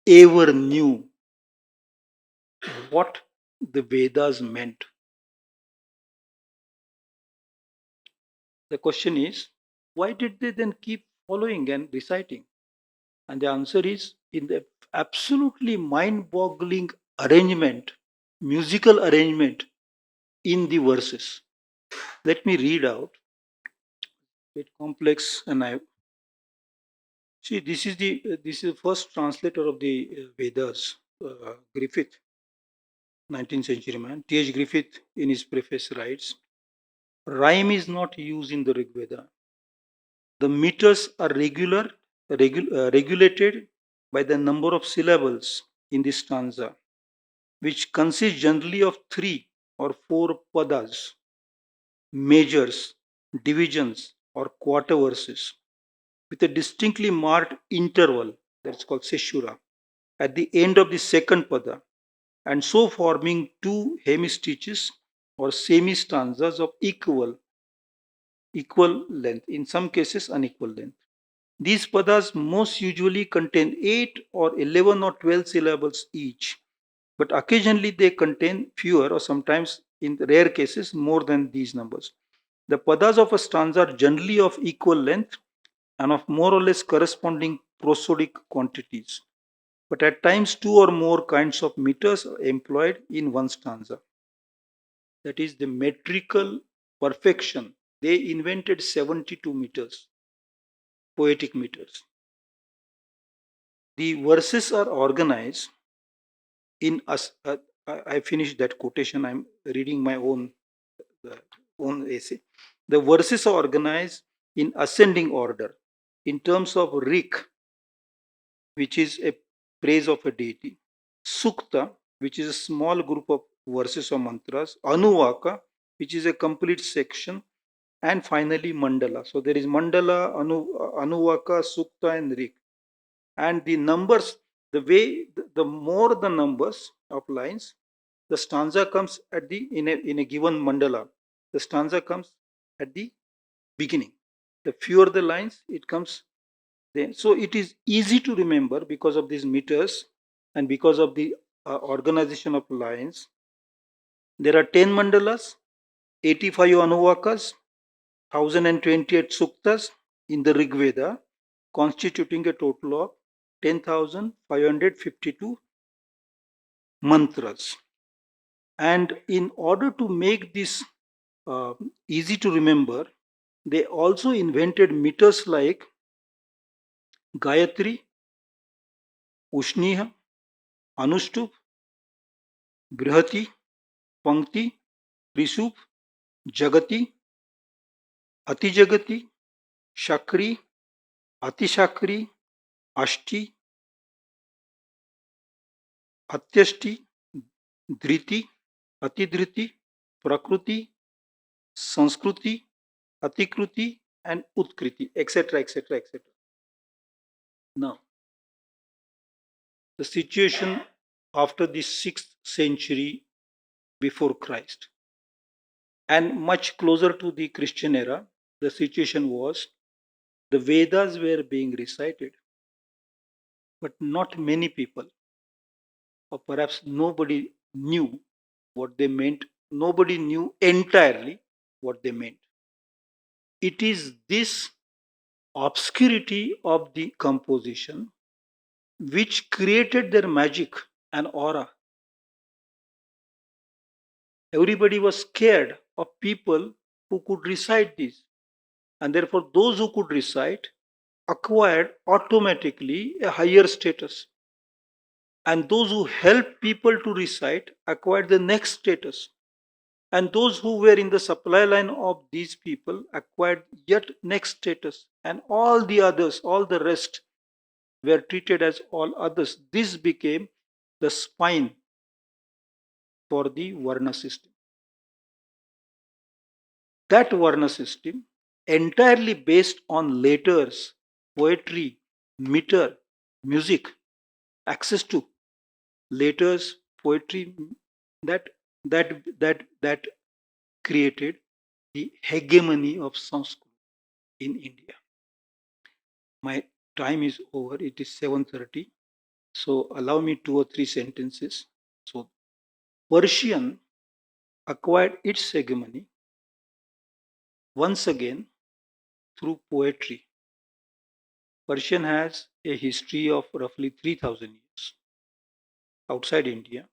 ever knew what the Vedas meant. The question is, why did they then keep following and reciting? And the answer is in the absolutely mind boggling arrangement, musical arrangement in the verses. Let me read out. Bit complex, and I see this is the first translator of the Vedas, Griffith, 19th century man. T.H. Griffith, in his preface, writes, "Rhyme is not used in the Rig Veda. The meters are regulated by the number of syllables in the stanza, which consists generally of three or four padas, measures, divisions, or quarter verses, with a distinctly marked interval, that's called seshura, at the end of the second pada, and so forming two hemistiches or semi stanzas of equal length, in some cases unequal length. These padas most usually contain 8 or 11 or 12 syllables each, but occasionally they contain fewer or sometimes, in rare cases, more than these numbers. The padas of a stanza are generally of equal length and of more or less corresponding prosodic quantities, but at times two or more kinds of meters are employed in one stanza. That is the metrical perfection. They invented 72 meters, poetic meters. The verses are organized in us. I finished that quotation. I'm reading my uh, own essay. The verses are organized in ascending order in terms of rik, which is a praise of a deity, sukta, which is a small group of verses or mantras, anuvaka, which is a complete section, and finally mandala. So there is mandala, anuvaka, sukta, and rik. And the numbers, the more the numbers of lines, the stanza comes at the in a given mandala, the stanza comes at the beginning. The fewer the lines, it comes then. So it is easy to remember because of these meters and because of the organization of lines. There are 10 mandalas, 85 anuvakas, 1028 suktas in the Rig Veda, constituting a total of 10,552 mantras. And in order to make this uh, easy to remember, they also invented meters like Gayatri, Ushniha, Anushtup, Brihati, Pankti, Risup, Jagati, Atijagati, Shakri, Atishakri, Ashti, Atyashti, Dhriti, Atidhriti, Prakruti, Sanskriti, Atikruti, and Utkriti, etc., etc., etc. Now, the situation after the 6th century before Christ and much closer to the Christian era, the situation was the Vedas were being recited, but not many people, or perhaps nobody, knew what they meant. Nobody knew entirely what they meant. It is this obscurity of the composition which created their magic and aura. Everybody was scared of people who could recite this, and therefore, those who could recite acquired automatically a higher status, and those who helped people to recite acquired the next status, and those who were in the supply line of these people acquired yet next status, and all the others, all the rest, were treated as all others. This became the spine for the Varna system. That Varna system, entirely based on letters, poetry, meter, music, access to letters, poetry, that that created the hegemony of Sanskrit in India. My time is over. It is 7:30. So allow me 2 or 3 sentences. So Persian acquired its hegemony once again through poetry. Persian has a history of roughly 3,000 years outside India,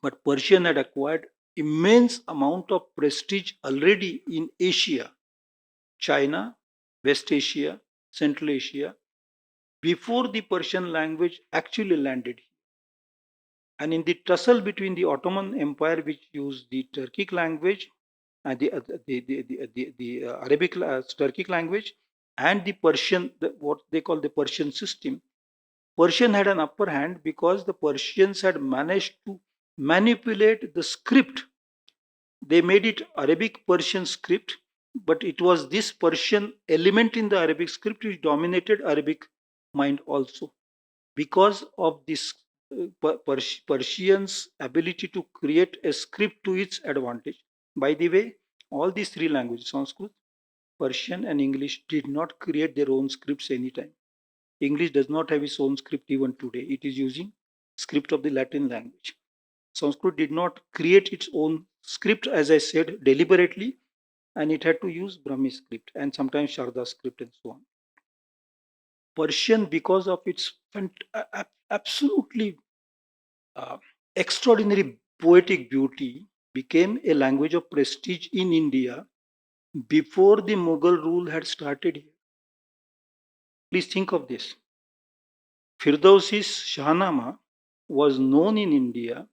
but Persian had acquired immense amount of prestige already in Asia, China, West Asia, Central Asia, before the Persian language actually landed here. And in the tussle between the Ottoman Empire, which used the Turkic language, and the Arabic Turkic language, and the Persian, what they call the Persian system, Persian had an upper hand because the Persians had managed to manipulate the script. They made it Arabic Persian script, but it was this Persian element in the Arabic script which dominated Arabic mind also. Because of this Persians' ability to create a script to its advantage. By the way, all these three languages, Sanskrit, Persian, and English, did not create their own scripts anytime. English does not have its own script even today. It is using script of the Latin language. Sanskrit did not create its own script, as I said, deliberately, and it had to use Brahmi script and sometimes Sharda script and so on. Persian, because of its absolutely uh, extraordinary poetic beauty, became a language of prestige in India before the Mughal rule had started here. Please think of this. Firdausi's Shahnama was known in India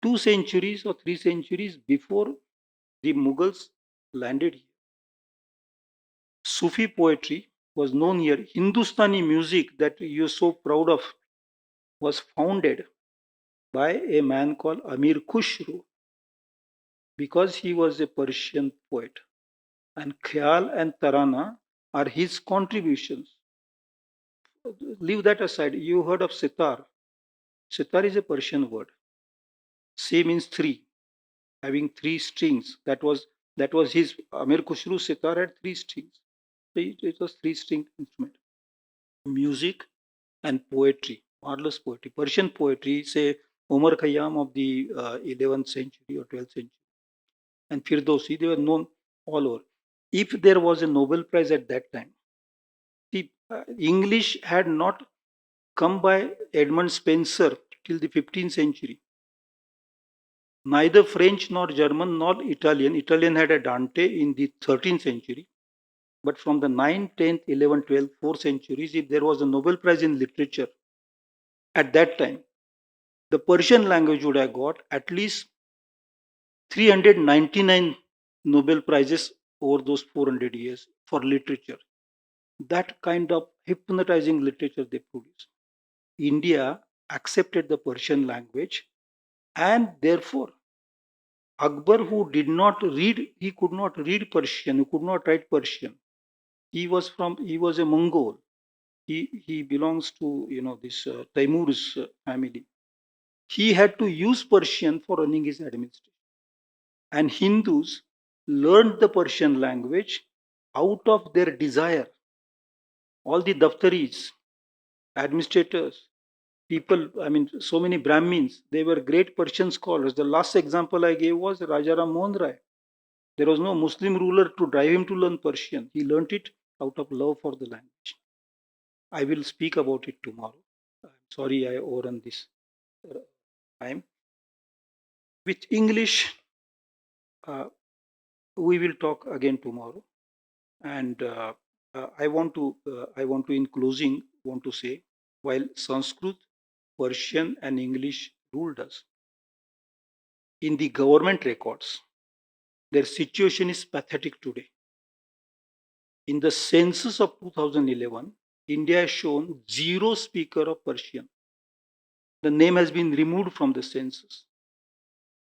2 centuries or 3 centuries before the Mughals landed here. Sufi poetry was known here. Hindustani music that you're so proud of was founded by a man called Amir Khusro because he was a Persian poet. And Khyal and Tarana are his contributions. Leave that aside. You heard of sitar. Sitar is a Persian word. Se means three, having 3 strings. That was his Amir Khusro sitar had 3 strings. So it was 3 string instrument. Music and poetry, marvelous poetry. Persian poetry, say Omar Khayyam of the 11th century or 12th century, and Firdausi, they were known all over. If there was a Nobel Prize at that time, the English had not come by Edmund Spencer till the 15th century. Neither French nor German nor Italian. Italian had a Dante in the 13th century. But from the 9th, 10th, 11th, 12th, 4th centuries, if there was a Nobel Prize in literature at that time, the Persian language would have got at least 399 Nobel Prizes over those 400 years for literature. That kind of hypnotizing literature they produced. India accepted the Persian language, and therefore Akbar, who did not read, he could not read Persian, he could not write Persian. He was a Mongol. He belongs to this Taimur's family. He had to use Persian for running his administration. And Hindus learned the Persian language out of their desire. All the daftaris, administrators, people, I mean, so many Brahmins, they were great Persian scholars. The last example I gave was Rajaram Mohan Rai. There was no Muslim ruler to drive him to learn Persian. He learnt it out of love for the language. I will speak about it tomorrow. I'm sorry I overrun this time. With English, uh, we will talk again tomorrow. And I want to, in closing, want to say, while Sanskrit, Persian, and English ruled us, in the government records, their situation is pathetic today. In the census of 2011, India has shown zero speaker of Persian. The name has been removed from the census.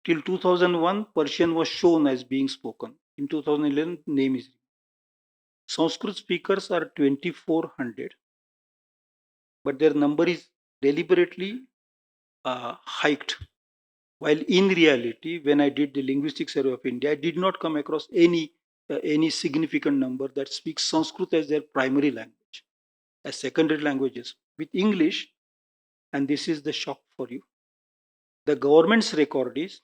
Till 2001, Persian was shown as being spoken. In 2011, name is removed. Sanskrit speakers are 2,400, but their number is deliberately hiked. While in reality, when I did the linguistic survey of India, I did not come across any significant number that speaks Sanskrit as their primary language. as secondary languages. With English, and this is the shock for you, the government's record is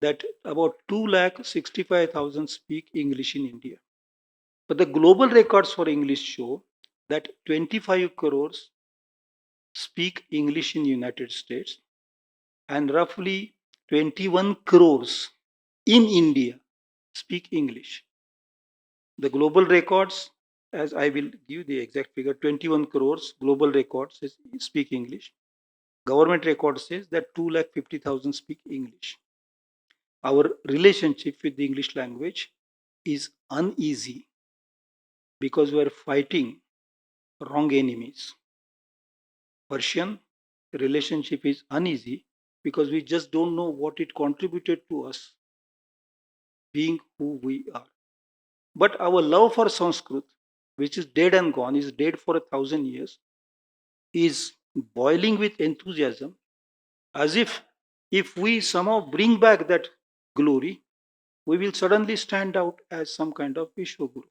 that about 2,65,000 speak English in India. But the global records for English show that 25 crores speak English in United States and roughly 21 crores in India speak English. The global records, as I will give the exact figure, 21 crores global records speak English. Government record says that 2,50,000 speak English. Our relationship with the English language is uneasy because we are fighting wrong enemies. Persian relationship is uneasy because we just don't know what it contributed to us being who we are. But our love for Sanskrit, which is dead and gone, is dead for 1,000 years, is boiling with enthusiasm, as if we somehow bring back that glory, we will suddenly stand out as some kind of Vishwaguru.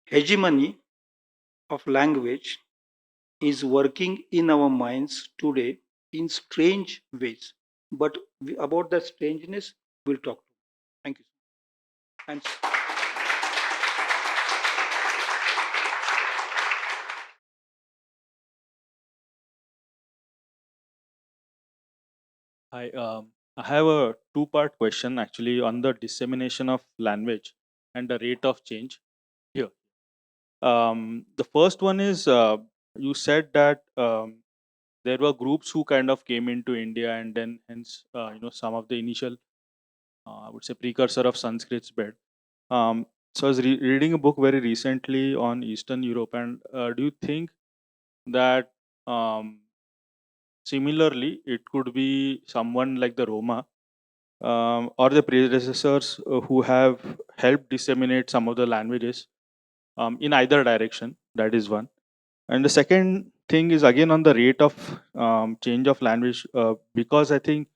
Hegemony of language is working in our minds today in strange ways. But about that strangeness, we'll talk. Thank you. And I have a two-part question actually on the dissemination of language and the rate of change here. The first one is you said that there were groups who kind of came into India and then hence some of the initial I would say precursor of Sanskrit's bed. So I was reading a book very recently on Eastern Europe, and do you think that similarly it could be someone like the Roma or the predecessors who have helped disseminate some of the languages in either direction? That is one. And the second thing is again on the rate of change of language, because I think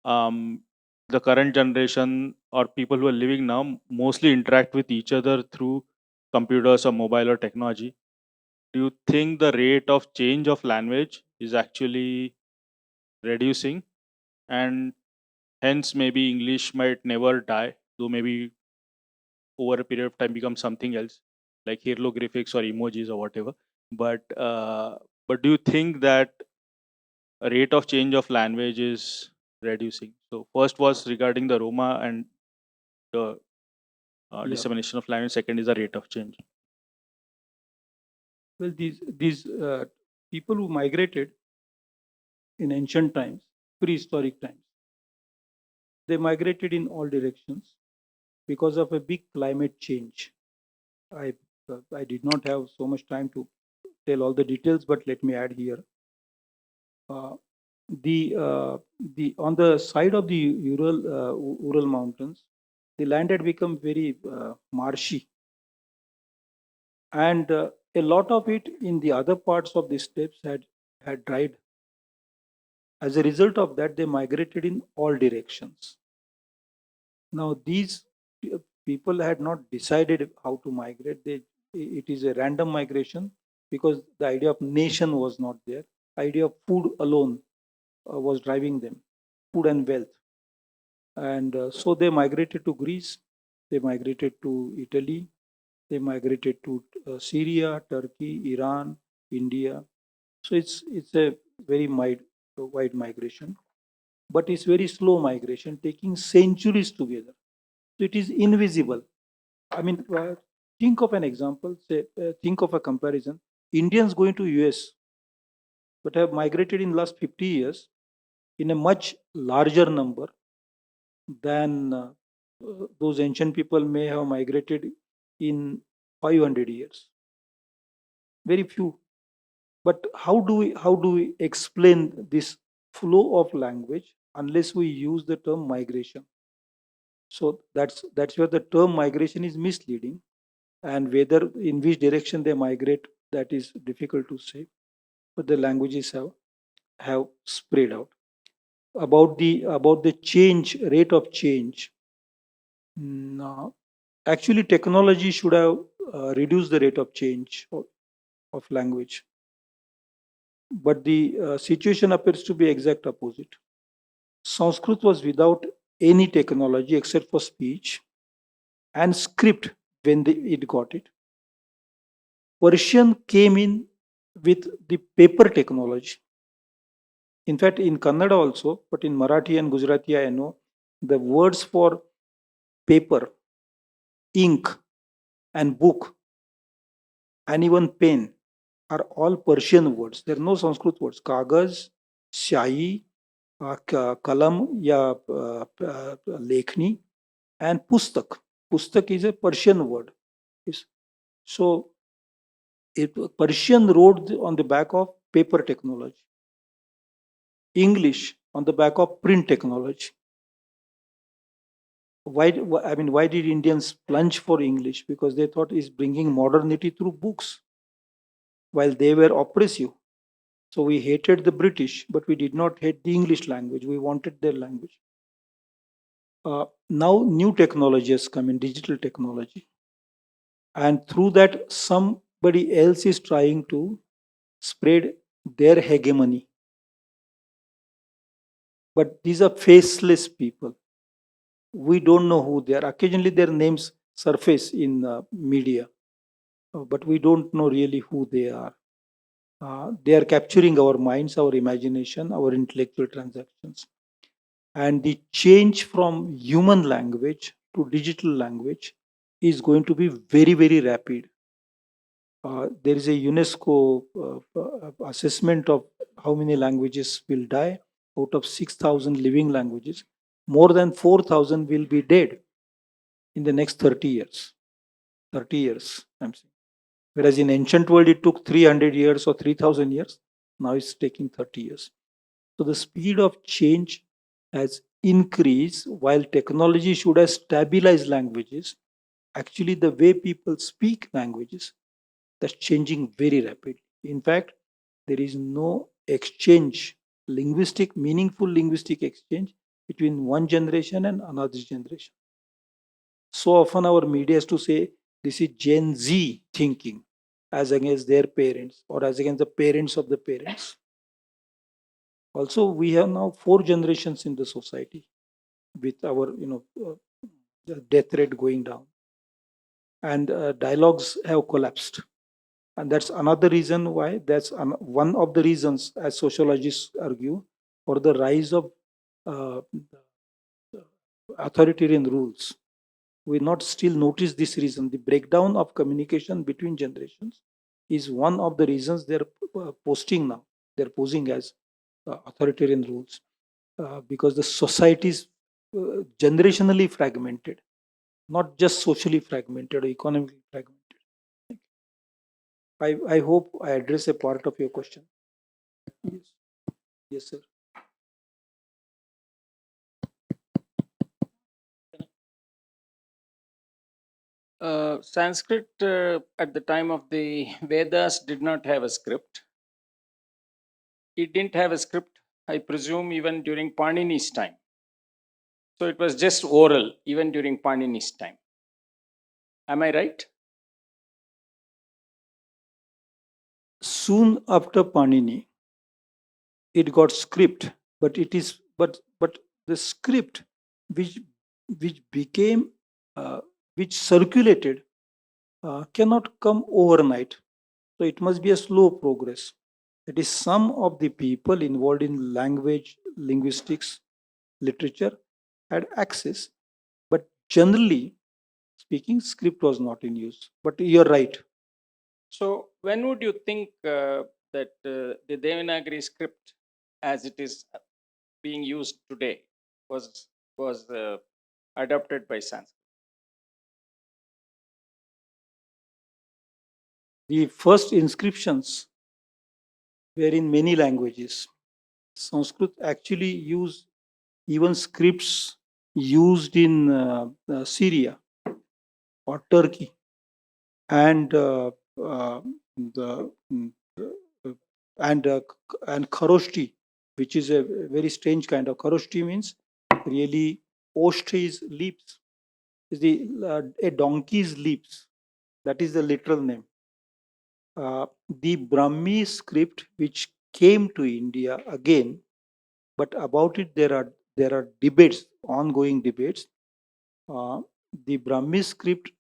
um, the current generation or people who are living now mostly interact with each other through computers or mobile or technology. Do you think the rate of change of language is actually reducing, and hence maybe English might never die, though maybe over a period of time become something else like hieroglyphics or emojis or whatever? But do you think that a rate of change of language is reducing? So first was regarding the Roma and the yeah, dissemination of language. Second is the rate of change. well, these people who migrated in ancient times, prehistoric times, they migrated in all directions because of a big climate change. I I did not have so much time to tell all the details, but let me add here. Uh, the on the side of the Ural mountains, the land had become very marshy, and a lot of it in the other parts of the steppes had dried. As a result of that, they migrated in all directions. Now, these people had not decided how to migrate. It is a random migration because the idea of nation was not there. Idea of food alone was driving them, food and wealth. And so they migrated to Greece, they migrated to Italy, they migrated to Syria, Turkey, Iran, India. So it's a very wide migration, but it's very slow migration, taking centuries together. So it is invisible. I mean, think of an example. Say, think of a comparison. Indians going to US, but have migrated in last 50 years in a much larger number than those ancient people may have migrated in 500 years. Very few. But how do we explain this flow of language unless we use the term migration? So that's where the term migration is misleading, and whether in which direction they migrate, that is difficult to say. But the languages have spread out. About the change rate of change. No, actually, technology should have reduced the rate of change. of language. But the situation appears to be exact opposite. Sanskrit was without any technology except for speech and script when it got it. Persian came in with the paper technology. In fact, in Kannada also, but in Marathi and Gujarati, I know the words for paper, ink, and book, and even pen are all Persian words. There are no Sanskrit words. Kagaz, shahi, kalam, ya lekhni, and pustak. Pustak is a Persian word. Yes. So Persian wrote on the back of paper technology. English on the back of print technology. Why did Indians plunge for English? Because they thought it's bringing modernity through books, while they were oppressive. So we hated the British, but we did not hate the English language. We wanted their language. Now new technology has come in, digital technology, and through that somebody else is trying to spread their hegemony. But these are faceless people. We don't know who they are. Occasionally, their names surface in media, but we don't know really who they are. They are capturing our minds, our imagination, our intellectual transactions. And the change from human language to digital language is going to be very, very rapid. There is a UNESCO assessment of how many languages will die. Out of 6,000 living languages, more than 4,000 will be dead in the next 30 years. 30 years, I'm saying. Whereas in ancient world, it took 300 years or 3,000 years. Now it's taking 30 years. So the speed of change has increased while technology should have stabilized languages. Actually, the way people speak languages, that's changing very rapidly. In fact, there is no exchange, meaningful linguistic exchange between one generation and another generation. So often our media is to say this is Gen Z thinking as against their parents or as against the parents of the parents. Also, we have now four generations in the society with our, the death rate going down, and dialogues have collapsed. And that's another reason why, one of the reasons, as sociologists argue, for the rise of uh, authoritarian rules. We not still notice this reason. The breakdown of communication between generations is one of the reasons they're posting now. They're posing as authoritarian rules because the society is generationally fragmented, not just socially fragmented or economically fragmented. I hope I address a part of your question. Yes, yes, sir. Sanskrit at the time of the Vedas did not have a script. It didn't have a script, I presume, even during Panini's time. So it was just oral, even during Panini's time. Am I right? Soon after Panini, it got script, but but the script which became which circulated cannot come overnight. So it must be a slow progress. It is some of the people involved in language, linguistics, literature had access, but generally speaking, script was not in use. But you're right. So when would you think that the Devanagari script, as it is being used today, was adopted by Sanskrit? The first inscriptions were in many languages. Sanskrit actually used even scripts used in Syria or Turkey, and the uh, and uh, and Kharoshti, which is a very strange kind of Kharoshti, means really ostrich lips, is the a donkey's lips. That is the literal name. The Brahmi script, which came to India again, but about it there are debates, ongoing debates. The Brahmi script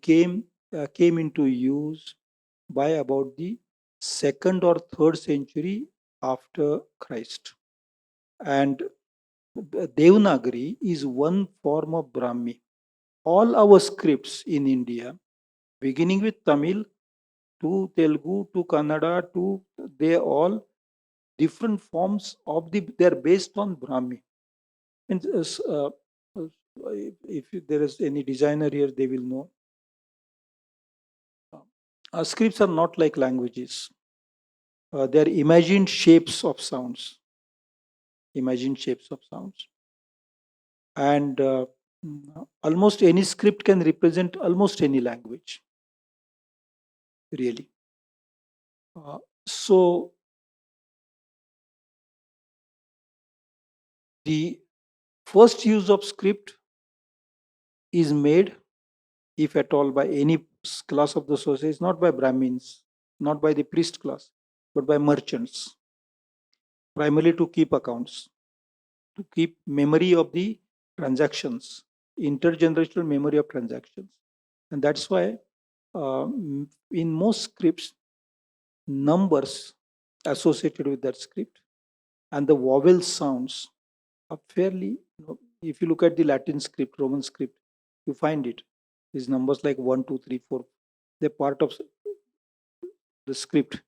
came into use by about the second or third century after Christ, and Devanagari is one form of Brahmi. All our scripts in India, beginning with Tamil to Telugu to Kannada to they all different forms of they're based on Brahmi. And if there is any designer here, they will know. Scripts are not like languages. They are imagined shapes of sounds. Imagined shapes of sounds. And almost any script can represent almost any language. Really. So the first use of script is made, if at all, by any class of the society. It's not by Brahmins, not by the priest class, but by merchants, primarily to keep accounts, to keep memory of the transactions, intergenerational memory of transactions. And that's why in most scripts, numbers associated with that script and the vowel sounds are fairly, if you look at the Latin script, Roman script, you find it. These numbers like 1, 2, 3, 4, they're part of the script,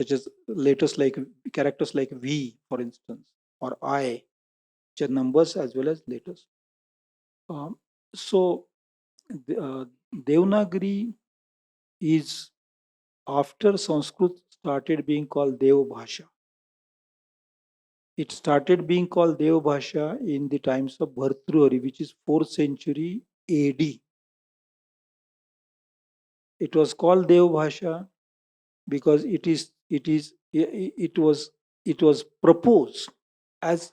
such as letters like characters like V, for instance, or I, which are numbers as well as letters. So, Devanagari is after Sanskrit started being called Dev Bhasha. It started being called Dev Bhasha in the times of Bhartrihari, which is 4th century AD. It was called Dev Bhasha because it was proposed as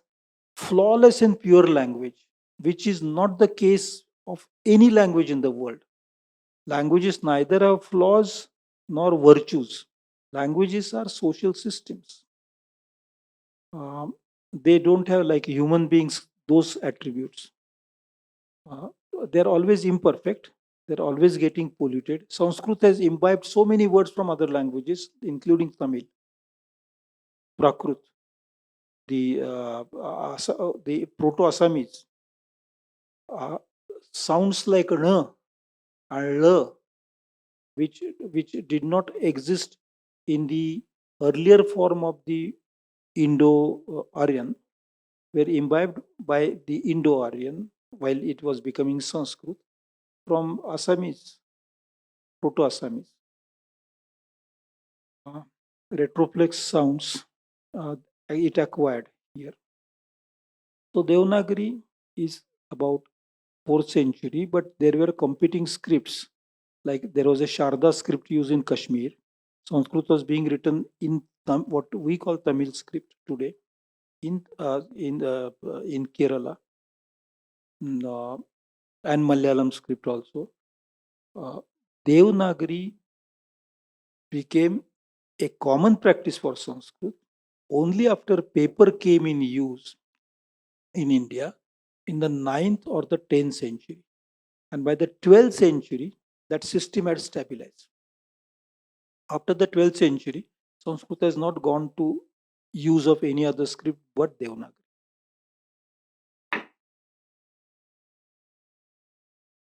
flawless and pure language, which is not the case of any language in the world. Languages neither have flaws nor virtues. Languages are social systems. They don't have, like human beings, those attributes. Uh, they're always imperfect. They're always getting polluted. Sanskrit has imbibed so many words from other languages, including Tamil, Prakrit, the Proto-Assamese. Sounds like n and l, which did not exist in the earlier form of the Indo-Aryan, were imbibed by the Indo-Aryan while it was becoming Sanskrit from Assamese, Proto-Assamese. Retroplex sounds it acquired here. So Devanagari is about 4th century, but there were competing scripts. Like there was a Sharda script used in Kashmir. Sanskrit was being written in what we call Tamil script today in Kerala, and Malayalam script also. Devanagari became a common practice for Sanskrit only after paper came in use in India in the 9th or the 10th century. And by the 12th century, that system had stabilized. After the 12th century, Sanskrit has not gone to use of any other script but Devanagari.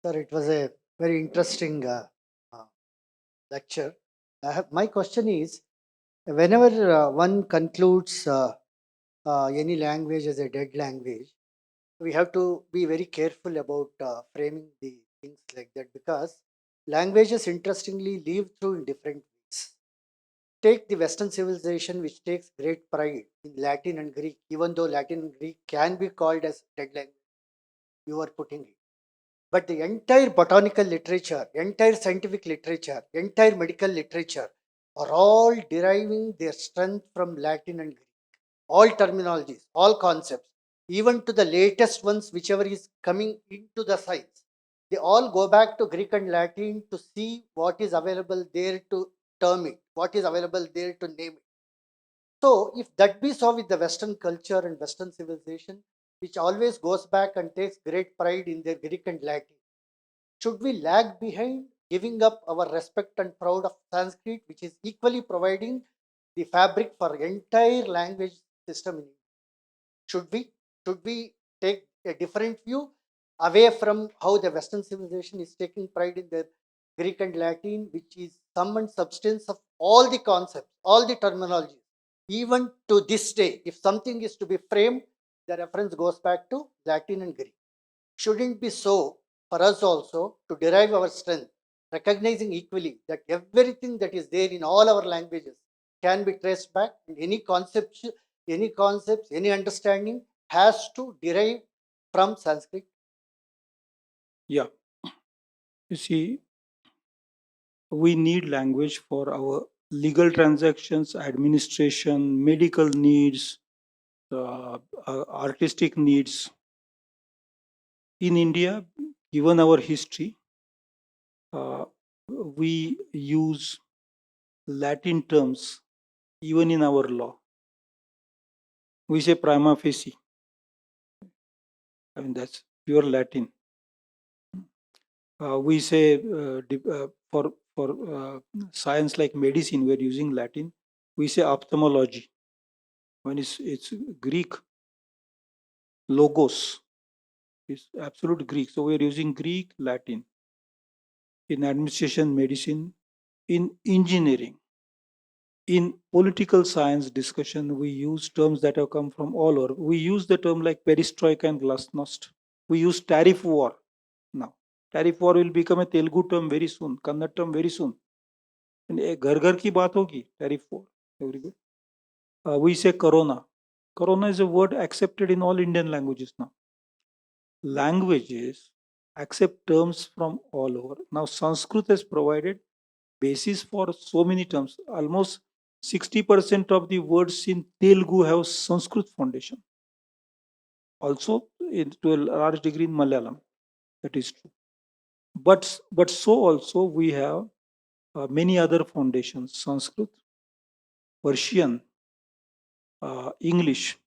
Sir, it was a very interesting lecture. My question is, whenever one concludes any language as a dead language, we have to be very careful about framing the things like that, because languages, interestingly, live through in different ways. Take the Western civilization, which takes great pride in Latin and Greek, even though Latin and Greek can be called as dead language, you are putting it. But the entire botanical literature, entire scientific literature, entire medical literature are all deriving their strength from Latin and Greek. All terminologies, all concepts, even to the latest ones, whichever is coming into the science, they all go back to Greek and Latin to see what is available there to term it, what is available there to name it. So, if that be so with the Western culture and Western civilization, which always goes back and takes great pride in their Greek and Latin, should we lag behind, giving up our respect and proud of Sanskrit, which is equally providing the fabric for entire language system in India? Should we? Should we take a different view away from how the Western civilization is taking pride in their Greek and Latin, which is sum and substance of all the concepts, all the terminology. Even to this day, if something is to be framed, the reference goes back to Latin and Greek. Shouldn't be so for us also to derive our strength, recognizing equally that everything that is there in all our languages can be traced back, and any concepts, any understanding has to derive from Sanskrit. Yeah. You see, we need language for our legal transactions, administration, medical needs, artistic needs. In India, given our history, we use Latin terms even in our law. We say prima facie. I mean, that's pure Latin. We say for science like medicine, we're using Latin. We say ophthalmology. When it's Greek, logos is absolute Greek. So we're using Greek, Latin. In administration, medicine, in engineering, in political science discussion, we use terms that have come from all over. We use the term like perestroika and glasnost. We use tariff war now. Tariff war will become a Telugu term very soon, Kannada term very soon. And घर घर की बात होगी, tariff war. Very good. We say corona. Corona is a word accepted in all Indian languages now. Languages accept terms from all over. Now Sanskrit has provided basis for so many terms. Almost 60% of the words in Telugu have Sanskrit foundation. Also, to a large degree in Malayalam, that is true. But so also we have many other foundations: Sanskrit, Persian, English,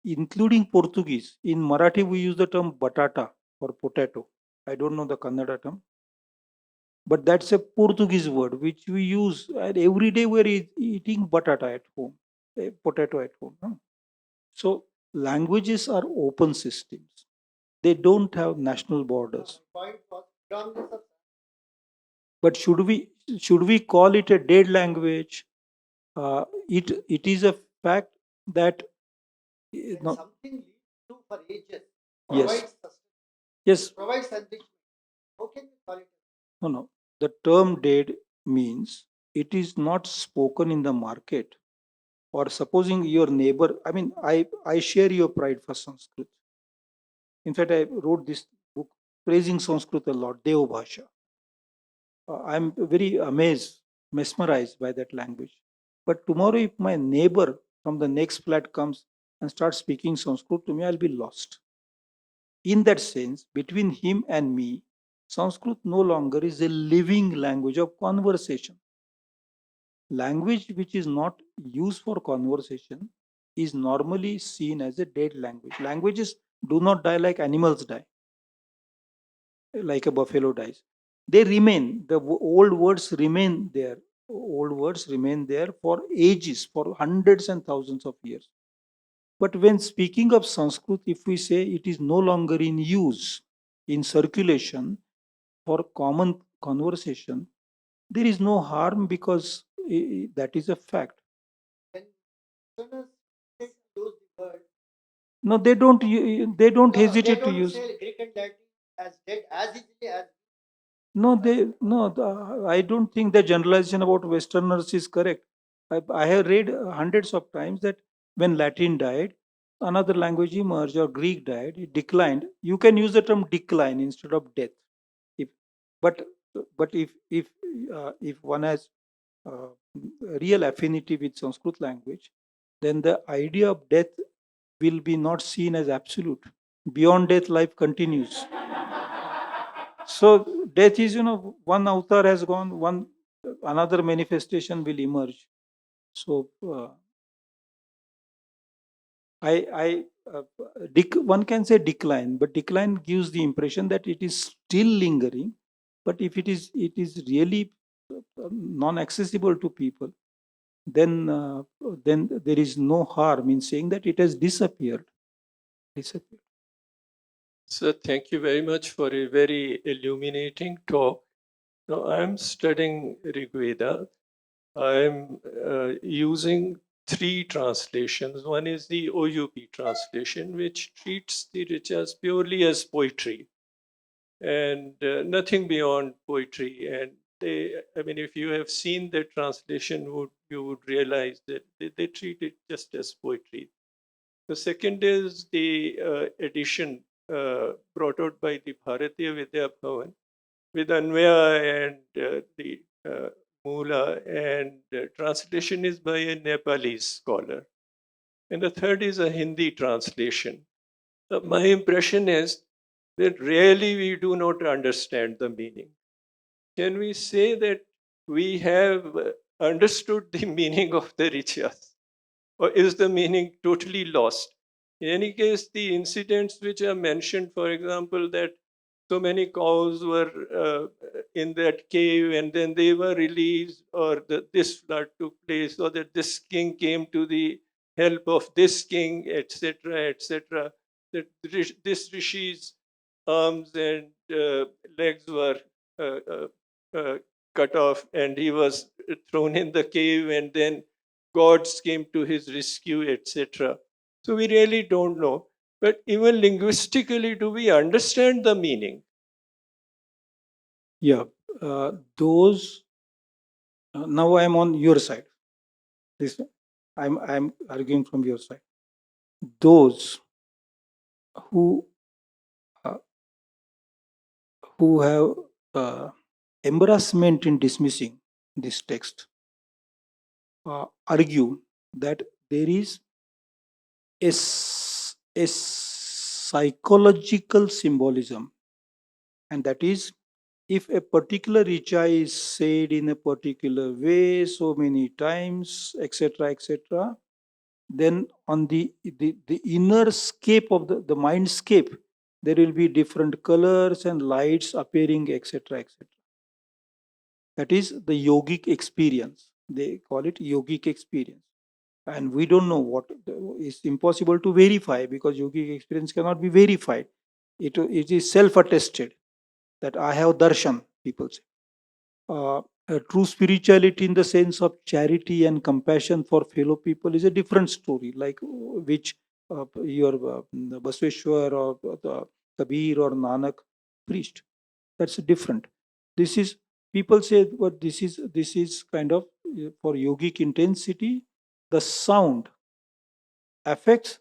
including Portuguese. In Marathi, we use the term batata for potato. I don't know the Kannada term, but that's a Portuguese word which we use, and every day we're eating batata at home, potato at home. No? So languages are open systems. They don't have national borders. But should we call it a dead language? It is a fact that no, Something leads to for ages, yes, provides sustenance, yes, provides enrichment. How can we call it? no. The term dead means it is not spoken in the market. Or supposing your neighbor, I mean, I share your pride for Sanskrit. In fact, I wrote this book praising Sanskrit a lot, Deo Bhasha. I'm very amazed, mesmerized by that language. But tomorrow, if my neighbor from the next flat comes and starts speaking Sanskrit to me, I'll be lost. In that sense, between him and me, Sanskrit no longer is a living language of conversation. Language which is not used for conversation is normally seen as a dead language. Languages do not die like animals die, like a buffalo dies. They remain, the old words remain there. Old words remain there for ages, for hundreds and thousands of years. But when speaking of Sanskrit, if we say it is no longer in use, in circulation for common conversation, there is no harm because that is a fact. When Westerners use the word, No, they don't no, they hesitate to don't use. say Greek and Latin as dead as easily as. No, I don't think the generalization about Westerners is correct. I have read hundreds of times that when Latin died, another language emerged, or Greek died, it declined. You can use the term decline instead of death. If, but but if one has uh, real affinity with Sanskrit language, then the idea of death will be not seen as absolute. Beyond death, life continues. So death is, one avatar has gone, one another manifestation will emerge. So one can say decline, but decline gives the impression that it is still lingering. But if it is really non-accessible to people, then there is no harm in saying that it has disappeared. Disappeared. So thank you very much for a very illuminating talk. Now I'm studying Rig Veda. I'm using three translations. One is the OUP translation, which treats the riches purely as poetry and nothing beyond poetry. And I mean, if you have seen the translation, you would realize that they treat it just as poetry. The second is the edition brought out by the Bharatiya Vidya Bhavan with Anvaya and the Mula, and translation is by a Nepalese scholar. And the third is a Hindi translation. My impression is that really we do not understand the meaning. Can we say that we have understood the meaning of the riches? Or is the meaning totally lost? In any case, the incidents which are mentioned, for example, that so many cows were in that cave and then they were released, or that this flood took place, or that this king came to the help of this king, etc., etc., that this rishi's arms and legs were uh, uh, uh, cut off and he was thrown in the cave and then gods came to his rescue, etc. So we really don't know. But even linguistically, do we understand the meaning? Yeah, those. Now I am on your side. This I'm arguing from your side. Those who uh, who have embarrassment in dismissing this text argue that there is a psychological symbolism, and that is, if a particular richa is said in a particular way so many times, etc., etc., then on the inner scape of the mindscape, there will be different colors and lights appearing, etc., etc. That is the yogic experience. They call it yogic experience. And we don't know what is impossible to verify, because yogic experience cannot be verified. It is self-attested that I have darshan, people say. True spirituality in the sense of charity and compassion for fellow people is a different story, like which your Basveshwar or the Kabir or Nanak preached. That's different. This is, people say, but this is kind of for yogic intensity. The sound affects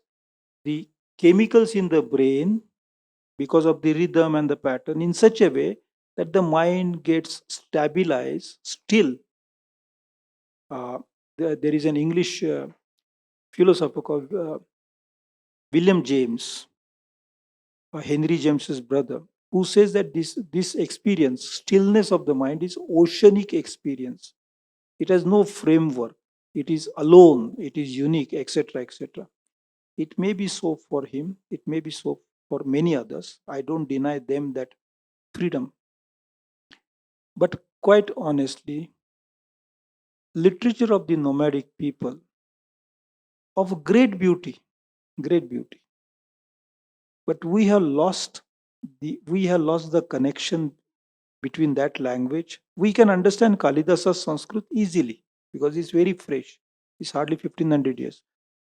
the chemicals in the brain because of the rhythm and the pattern in such a way that the mind gets stabilized still. There is an English philosopher called William James, Henry James's brother, who says that this experience, stillness of the mind, is oceanic experience. It has no framework. It is alone. It is unique, etc., etc. It may be so for him. It may be so for many others. I don't deny them that freedom. But quite honestly, literature of the nomadic people of great beauty. But we have lost the connection between that language. We can understand Kalidasa's Sanskrit easily because it's very fresh. It's hardly 1500 years.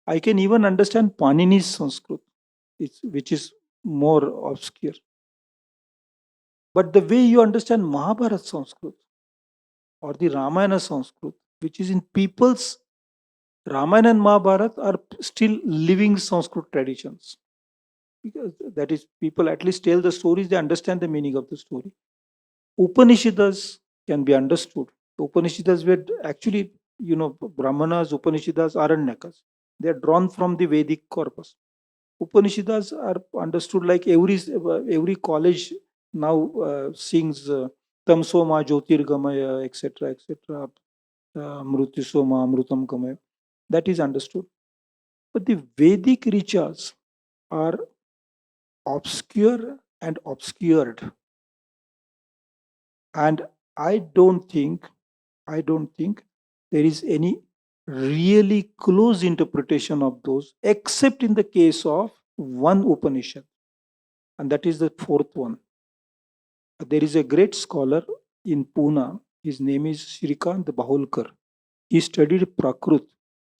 I can even understand Panini's Sanskrit, which is more obscure. But the way you understand Mahabharata Sanskrit or the Ramayana Sanskrit, which is in people's, Ramayana and Mahabharata are still living Sanskrit traditions. Because that is, people at least tell the stories, they understand the meaning of the story. Upanishads can be understood. Upanishads were actually, Brahmanas, Upanishads, Aranyakas. They are drawn from the Vedic corpus. Upanishads are understood like every college now sings Tamsoma Jyotirgamaya, etc., etc., Mrutisoma Amrutam Gamaya. That is understood. But the Vedic riches are obscure and obscured. And I don't think there is any really close interpretation of those, except in the case of one Upanishad, and that is the fourth one. There is a great scholar in Pune. His name is Shrikant Bahulkar. He studied Prakrut,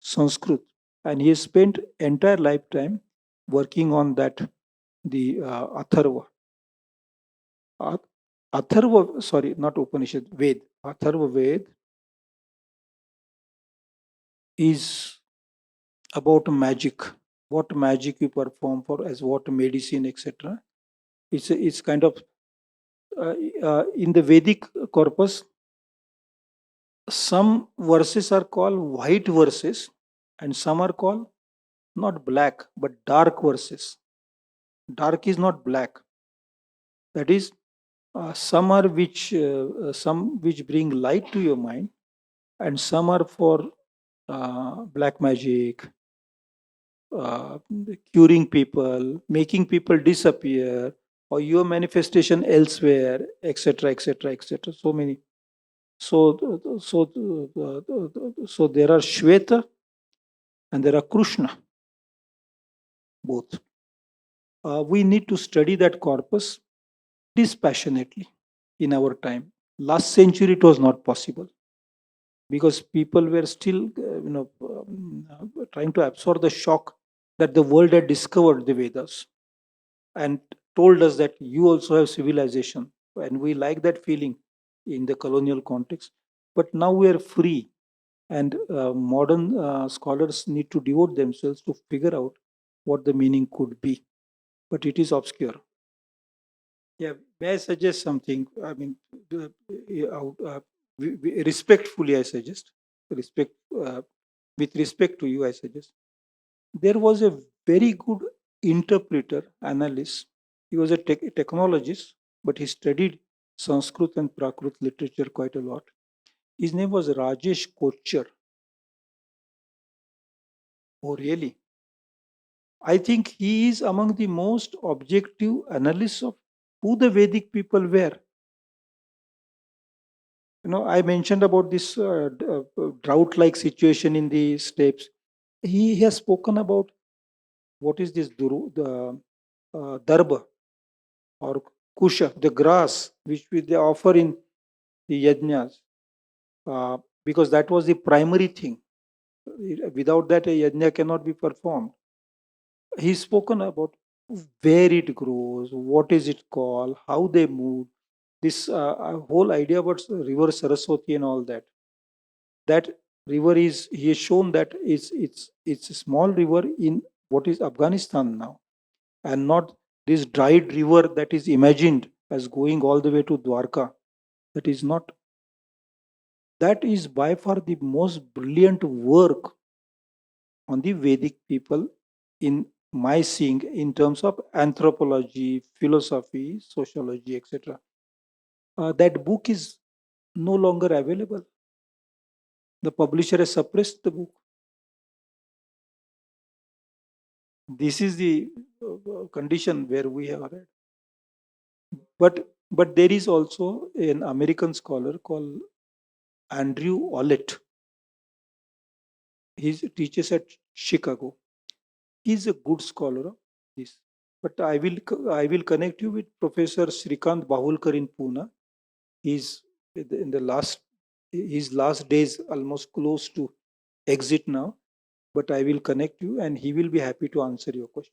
Sanskrit, and he has spent entire lifetime working on that, the Atharva. Atharva, sorry, not Upanishad, Ved. Atharva Ved is about magic, what magic you perform for as what medicine, etc. It's kind of in the Vedic corpus. Some verses are called white verses, and some are called not black but dark verses. Dark is not black. That is, some which bring light to your mind, and some are for black magic, uh, curing people, making people disappear, or your manifestation elsewhere, etc., etc., etc. So many. So there are Shweta and there are Krishna, both. We need to study that corpus dispassionately in our time. Last century, it was not possible because people were still, trying to absorb the shock that the world had discovered the Vedas and told us that you also have civilization, and we like that feeling in the colonial context. But now we are free, and modern scholars need to devote themselves to figure out what the meaning could be, but it is obscure. Yeah, may I suggest something? I mean, respectfully, I suggest, respect, with respect to you, I suggest. There was a very good interpreter, analyst. He was a technologist, but he studied Sanskrit and Prakrit literature quite a lot. His name was Rajesh Kochar. Oh, really? I think he is among the most objective analysts of who the Vedic people were. I mentioned about this drought-like situation in the steppes. He has spoken about what is this the darba or kusha, the grass which they offer in the yajnas, because that was the primary thing. Without that, a yajna cannot be performed. He's spoken about where it grows, what is it called, how they move. This whole idea about river Saraswati and all that. That river is, he has shown that it's a small river in what is Afghanistan now, and not this dried river that is imagined as going all the way to Dwarka. That is not. That is by far the most brilliant work on the Vedic people in my seeing in terms of anthropology, philosophy, sociology, etc. That book is no longer available. The publisher has suppressed the book. This is the condition where we are at. But there is also an American scholar called Andrew Ollett. He teaches at Chicago. He's a good scholar of this. But I will connect you with Professor Shrikant Bahulkar in Pune. He's in the last his last days almost close to exit now. But I will connect you, and he will be happy to answer your question.